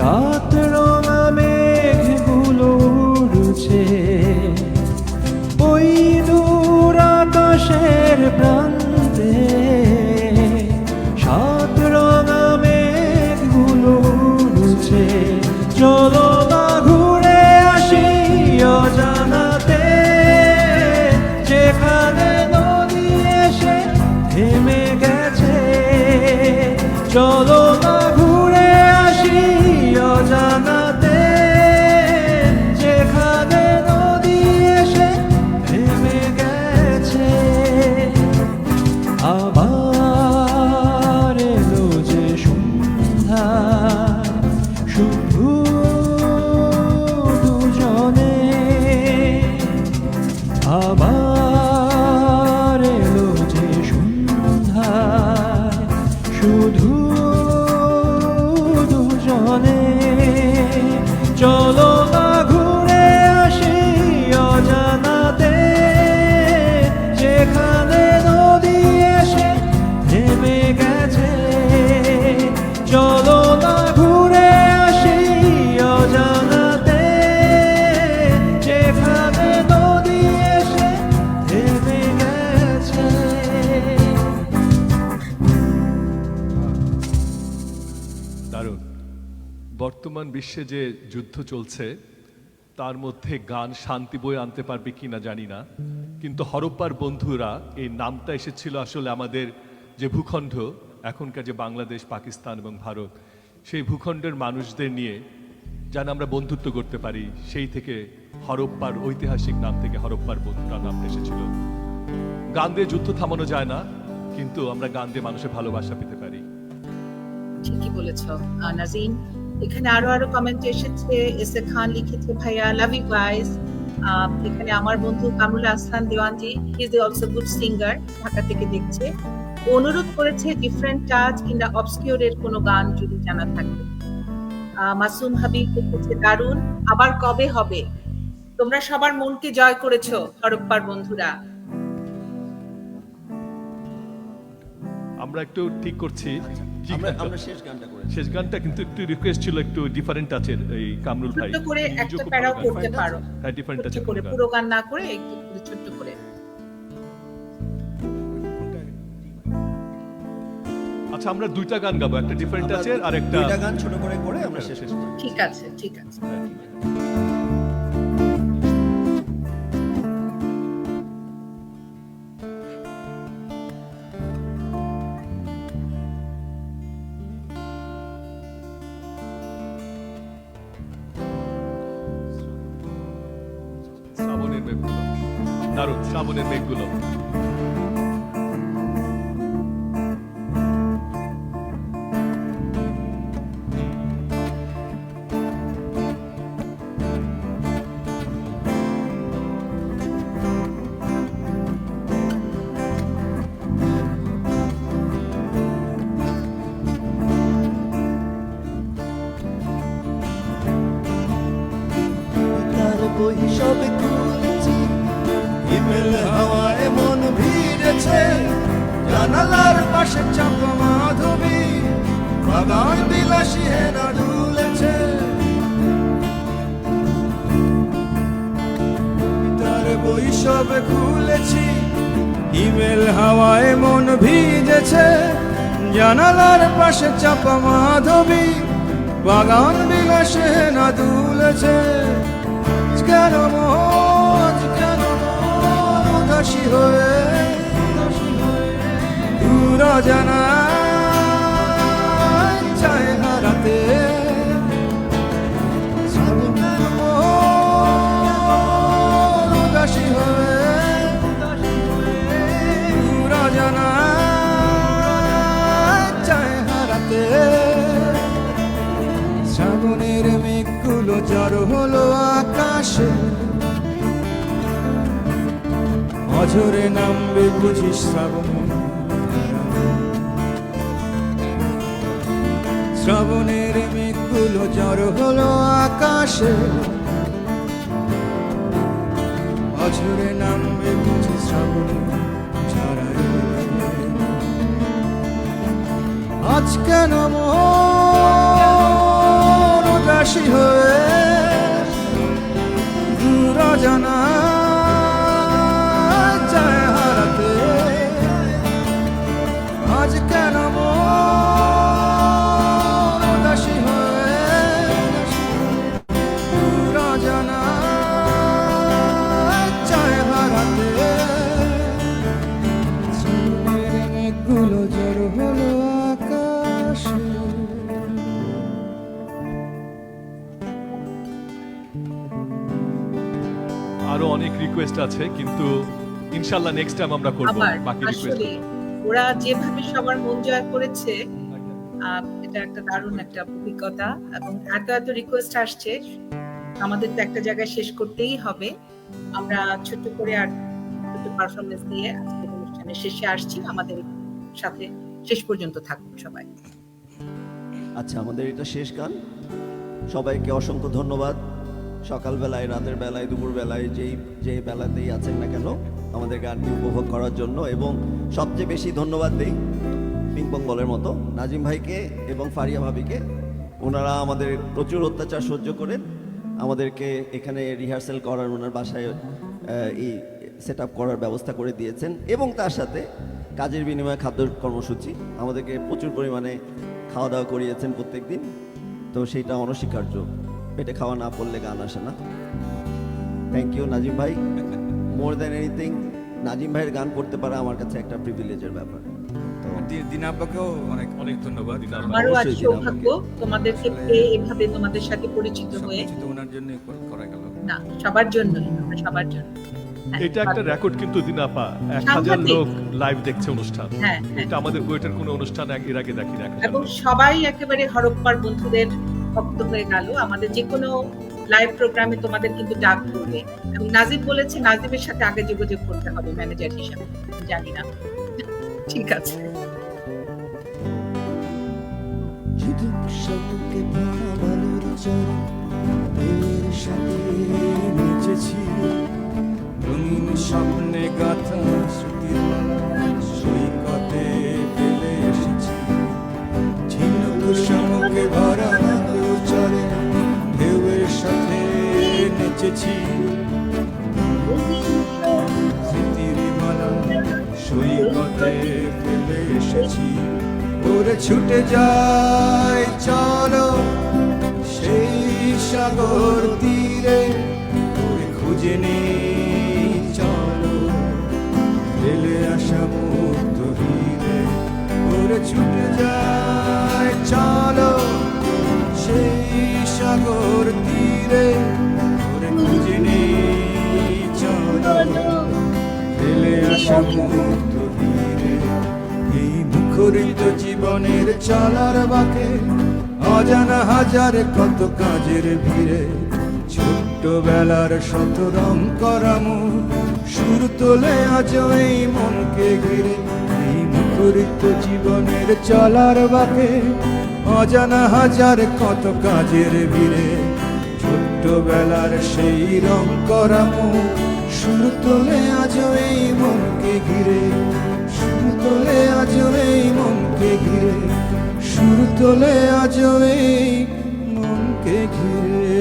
সাত রঙা মেঘগুলো উড়ছে ওই দূর আকাশের প্রান্তে, সাত রঙা মেঘগুলো উড়ছে। চলো না ঘুরে আসি অজানাতে, যেখানে নদী এসে থেমে গেছে। চলো না ঘুরে আসি অজানাতে, যেখানে নদী এসে থেমে গেছে। আবার এলো যে সন্ধ্যা, শুধু দুজনে। আবার এলো যে সন্ধ্যা, শুধু দুজনে। চলো না ঘুরে আসি অজানাতে, যেখানে নদী এসে থেমে গেছে। চলো না ঘুরে আসি অজানাতে, যেখানে নদী এসে থেমে গেছে। দারুণ। বর্তমান বিশ্বে যে যুদ্ধ চলছে তার মধ্যে গান শান্তি বয়ে আনতে পারবে কিনা জানি না, কিন্তু হরপ্পার বন্ধুরা এই নামটা এসেছিল আসলে আমাদের যে ভূখণ্ড এখনকার যে বাংলাদেশ, পাকিস্তান এবং ভারত, সেই ভূখণ্ডের মানুষদের নিয়ে যেন আমরা বন্ধুত্ব করতে পারি, সেই থেকে হরপ্পার ঐতিহাসিক নাম থেকে হরপ্পার বন্ধুরা নামটা এসেছিল। গান দিয়ে যুদ্ধ থামানো যায় না, কিন্তু আমরা গান দিয়ে মানুষের ভালোবাসা পেতে পারি। ঠিকই বলেছ নাজিন। এখানে আরো কমেন্ট এসেছে। এস এ খান লিখেছে, ভাইয়া লাভ ইউ গাইস। এখানে আমার বন্ধু Kamrul Ahsan Dewanji, he is also good singer, Dhaka থেকে দেখছে। অনুরোধ করেছে ডিফারেন্ট টাচ কিংবা অবসকিউরের কোনো গান যদি জানা থাকে। মাসুম হাবিব লিখেছে, দারুণ, আবার কবে হবে? তোমরা সবার মনকে জয় করেছো হরপ্পার বন্ধুরা। আমরা একটু ঠিক করছি কি আমরা গানটা? আমরা শেষ গানটা করেছি। শেষ গানটা কিন্তু একটু রিকোয়েস্ট ছিল, একটু ডিফারেন্ট টাচের। এই কামরুল ভাই ছোট্ট করে নিজেও একটা খুব প্যারাও ভালো গান করতে গান। পারো, হ্যাঁ, ডিফারেন্ট ছোট্ট টাচের করে, গান। পুরো গান না করে একটু করে ছোট্ট করে। আচ্ছা, আমরা দুইটা গান গাবো, একটা ডিফারেন্ট আমরা টাচের আর একটা দুইটা গান ছোট করে করে আমরা শেষ শেষ করব। করি। ঠিক আছে, ঠিক আছে। হ্যাঁ। শ্রাবণের মেঘগুলো, দারুণ, শ্রাবণের মেঘগুলো। তার বই সবে খুলেছি, ইমেল হাওয়ায় মন ভিড়েছে, জানালার পাশে চাপা মাধবী, বাগান বিলাসী হেনা দুলেছে। তার বই সবে খুলেছি, ইমেল হাওয়ায় মন ভিজেছে, জানালার পাশে চাপা মাধবী, বাগান বিলাসে না দুলেছে। কেন মন, কেন মন উদাসী হয়ে দূর জানা চায় হারাতে। কেন মন উদাসী হয়ে দূর জানা চায় হারাতে। শ্রাবণের মেঘগুলো জড়ো হলো আকাশে, অঝরে নামবে বুঝিস শ্রাবণে। শ্রাবণের মেঘগুলো জড়ো হলো আকাশে, অঝরে নামবে বুঝিস শ্রাবণে। আজ কেন মন উদাসী হয়ে দূর জানা যায় হারাতে আজ কেন মন উদাসী হয়ে দূর জানা যায় হারাতে ঝিমের মেঘগুলো জড়ো হলো আকাশে। আরো অনেক রিকোয়েস্ট আছে, কিন্তু ইনশাল্লাহ নেক্সট টাইম আমরা করব আবার বাকি রিকোয়েস্ট। আসলে ওরা যেভাবে সবার মন জয় করেছে, এটা একটা দারুণ একটা অভিজ্ঞতা। এবং এত এত রিকোয়েস্ট আসছে, আমাদের তো একটা জায়গায় শেষ করতেই হবে। আমরা ছোট করে আর ছোট পারফরমেন্স দিয়ে আজকের অনুষ্ঠানের শেষে আসছি। আমাদের সাথে শেষ পর্যন্ত থাকুন সবাই। আচ্ছা, আমাদের এটা শেষ গান। সবাইকে অসংখ্য ধন্যবাদ। সকালবেলায়, রাতের বেলায়, দুপুর বেলায়, যে বেলাতেই আছেন না কেন আমাদের গানটি উপভোগ করার জন্য। এবং সবচেয়ে বেশি ধন্যবাদ দেই পিংপং বলের মতো নাজিম ভাইকে এবং ফারিয়া ভাবিকে। ওনারা আমাদের প্রচুর অত্যাচার সহ্য করে আমাদেরকে এখানে রিহার্সাল করার, ওনার বাসায় এই সেট আপ করার ব্যবস্থা করে দিয়েছেন। এবং তার সাথে কাজের বিনিময়ে খাদ্য কর্মসূচি আমাদেরকে প্রচুর পরিমাণে খাওয়া দাওয়া করিয়েছেন প্রত্যেক দিন। তো সেইটা অনস্বীকার্য। পেটে খাওয়া না পড়লে গান আসে না। থ্যাংক ইউ নাজিম ভাই। মোর দ্যান এনিথিং নাজিম ভাইয়ের গান করতে পারা আমার কাছে একটা প্রিভিলেজের ব্যাপার। তো দিন আব্বাকেও অনেক অনেক ধন্যবাদ। আমারও আজ অবশ্যই সৌভাগ্য তোমাদেরকে পেয়ে, এভাবে তোমাদের সাথে পরিচিত হয়ে। সবকিছু তো ওনার জন্য করা গেল। না, সবার জন্যই, আমরা সবার জন্য। হ্যাঁ, এটা একটা রেকর্ড কিন্তু দিনাপা, 1000 সাংঘাতিক। লোক লাইভ দেখছে অনুষ্ঠান। হ্যাঁ, হ্যাঁ। এটা আমাদের বুয়েটের কোনো অনুষ্ঠান এর আগে দেখি না। এবং সবাই একেবারে হরপ্পার বন্ধুদের ভক্ত হয়ে গেল। আমাদের যে কোনো লাইভ প্রোগ্রামে তোমাদের কিন্তু ডাক পড়বে। এবং নাজিব বলেছে নাজিবের সাথে আগে যোগাযোগ করতে হবে ম্যানেজার হিসেবে, জানি না। ঠিক আছে। ঝিনুক সঙ্গে ভরা বালুর চরে ঢেউয়ের সাথে নেচেছি, রঙিন স্বপ্নে গাথা স্মৃতির মালা সৈকতে ফেলে এসেছি। ঝিনুক সঙ্গে ভরা বালুর চরে ঢেউয়ের সাথে নেচেছি, স্মৃতির মালা সৈকতে ফেলে এসেছি। ওরে ছুটে যায় চলো সেই সাগর তীরে, ওরে খুঁজে নেই চলো ফেলে আসা মুক্ত হীরে। ওরে ছুটে যায় চলো সেই সাগর তীরে, ওরে খুঁজে নেই চলো ফেলে আসা মুক্ত হীরে। এই মুখরিত জীবনের চলার বাঁকে অজানা হাজার কত কাজের ভিড়ে, ছোট্টবেলার শত রং করা মুখ সুর তোলে আজ এই মনকে ঘিরে। এই মুখরিত জীবনের চলার বাঁকে অজানা হাজার কত কাজের ভিড়ে, ছোট্টবেলার সেই রং করা মুখ সুর তোলে আজ এই মনকে ঘিরে। সুর তোলে আজ এই মনকে ঘিরে, সুর তোলে আজ এই মনকে ঘিরে।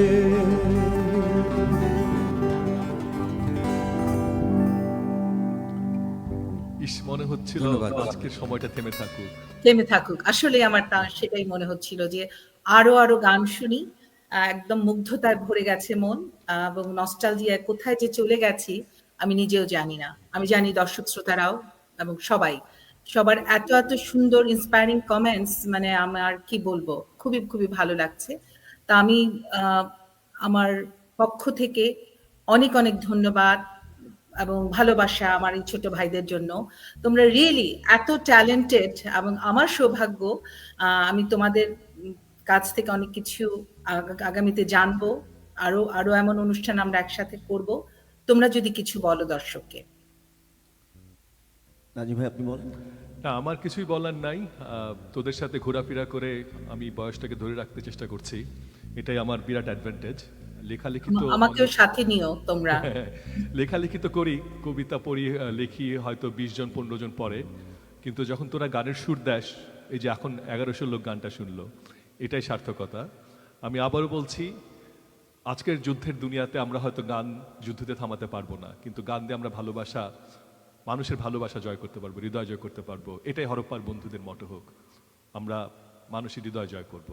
ইস, মনে হচ্ছিল ধন্যবাদ। আজকের সময়টা থেমে থাকুক। থেমে থাকুক। আসলে আমার তা সেটাই মনে হচ্ছিল যে আরো আরো গান শুনি। একদম মুগ্ধতায় ভরে গেছে মন, এবং নস্টালজিয়ায় কোথায় যে চলে গেছি আমি নিজেও জানি না। আমি জানি দর্শক শ্রোতারাও, এবং সবাই, সবার এত এত সুন্দর ইন্সপায়ারিং কমেন্টস, মানে আমার কি বলবো, খুবই খুবই ভালো লাগছে। তা আমি আমার পক্ষ থেকে অনেক অনেক ধন্যবাদ এবং ভালোবাসা আমার এই ছোট ভাইদের জন্য। তোমরা রিয়েলি এত ট্যালেন্টেড, এবং আমার সৌভাগ্য আমি তোমাদের কাছ থেকে অনেক কিছু আগামীতে জানবো। আরো আরো এমন অনুষ্ঠান আমরা একসাথে করব। তোমরা যদি কিছু বলো দর্শককে। নাজিম ভাই আপনি বলেন। না, আমার কিছুই বলার নাই। তোদের সাথে ঘোরাফেরা করে আমি বয়সটাকে ধরে রাখতে চেষ্টা করছি, এটাই আমার বিরাট অ্যাডভান্টেজ। লেখালেখি তো আমাকেও সাথে নিও তোমরা। লেখালেখি তো করি, কবিতা পড়ি, লিখি হয়তো 20 জন 15 জন পড়ে, কিন্তু যখন তোরা গানের সুর দেস, এই যে এখন 1100 লোক গানটা শুনলো, এটাই সার্থকতা। আমি আবারও বলছি, আজকের যুদ্ধের দুনিয়াতে আমরা হয়তো গান যুদ্ধতে থামাতে পারবো না, কিন্তু গান দিয়ে আমরা ভালোবাসা, মানুষের ভালোবাসা জয় করতে পারবো, হৃদয় জয় করতে পারবো। এটাই হরপ্পার বন্ধুদের মতো হোক, আমরা মানুষের হৃদয় জয় করব।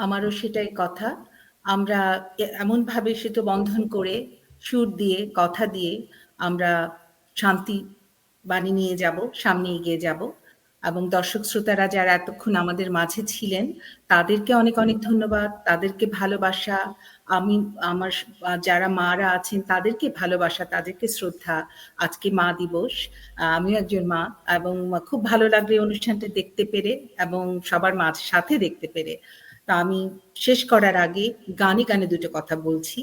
আমারও সেটাই কথা। আমরা এমনভাবে সেতু বন্ধন করে, সুর দিয়ে, কথা দিয়ে আমরা শান্তি বাণী নিয়ে যাব, সামনে এগিয়ে যাব। এবং দর্শক শ্রোতারা যারা এতক্ষণ আমাদের মাঝে ছিলেন, তাদেরকে অনেক অনেক ধন্যবাদ, তাদেরকে ভালোবাসা। আমি আমার যারা মারা আছেন তাদেরকে ভালোবাসা, তাদেরকে শ্রদ্ধা। আজকে মা দিবস, আমিও একজন মা, এবং খুব ভালো লাগলো এই অনুষ্ঠানটা দেখতে পেরে এবং সবার সাথে দেখতে পেরে। তা আমি শেষ করার আগে গানে গানে দুটো কথা বলছি।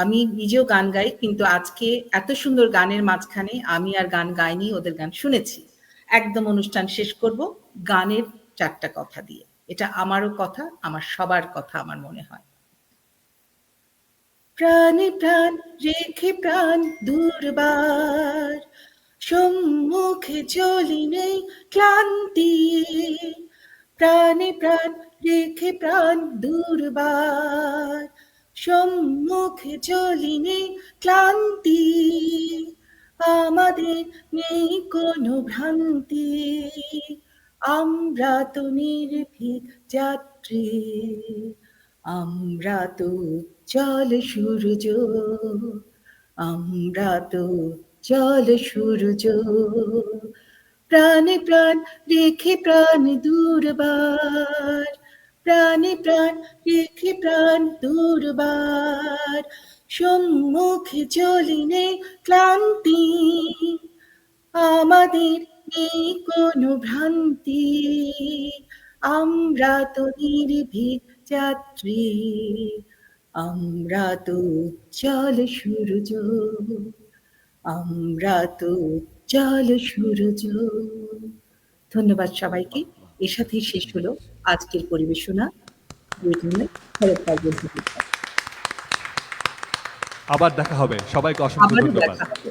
আমি নিজেও গান গাই, কিন্তু আজকে এত সুন্দর গানের মাঝখানে আমি আর গান গাইনি, ওদের গান শুনেছি। একদম অনুষ্ঠান শেষ করব গানের 4টা কথা দিয়ে। এটা আমারও কথা, আমার সবার কথা আমার মনে হয়। প্রাণে প্রাণ রেখে প্রাণ দুর্বার, সম্মুখে চলি নেই ক্লান্তি। প্রাণে প্রাণ রেখে প্রাণ দুর্বার, সম্মুখে চলি নেই ক্লান্তি। আমাদের নেই কোনো ভ্রান্তি, আমরা তো নির্ভীক যাত্রী। আমরা তো চল সূর্য, আমরা তো চল সূর্য। প্রাণে প্রাণ রেখে প্রাণ দুর্বার, প্রাণে প্রাণ রেখে প্রাণ দুর্বার, সম্মুখে চলি নেই ক্লান্তি। আমাদের নেই কোনো ভ্রান্তি, আমরা তো নির্ভীক যাত্রী। আমরা তো চল সূর্য, আমরা তো চল সূর্য। ধন্যবাদ সবাইকে। এর সাথেই শেষ হলো আজকের পরিবেশনা। আবার দেখা হবে, সবাইকে অসংখ্য আবারও ধন্যবাদ। দেখা হবে।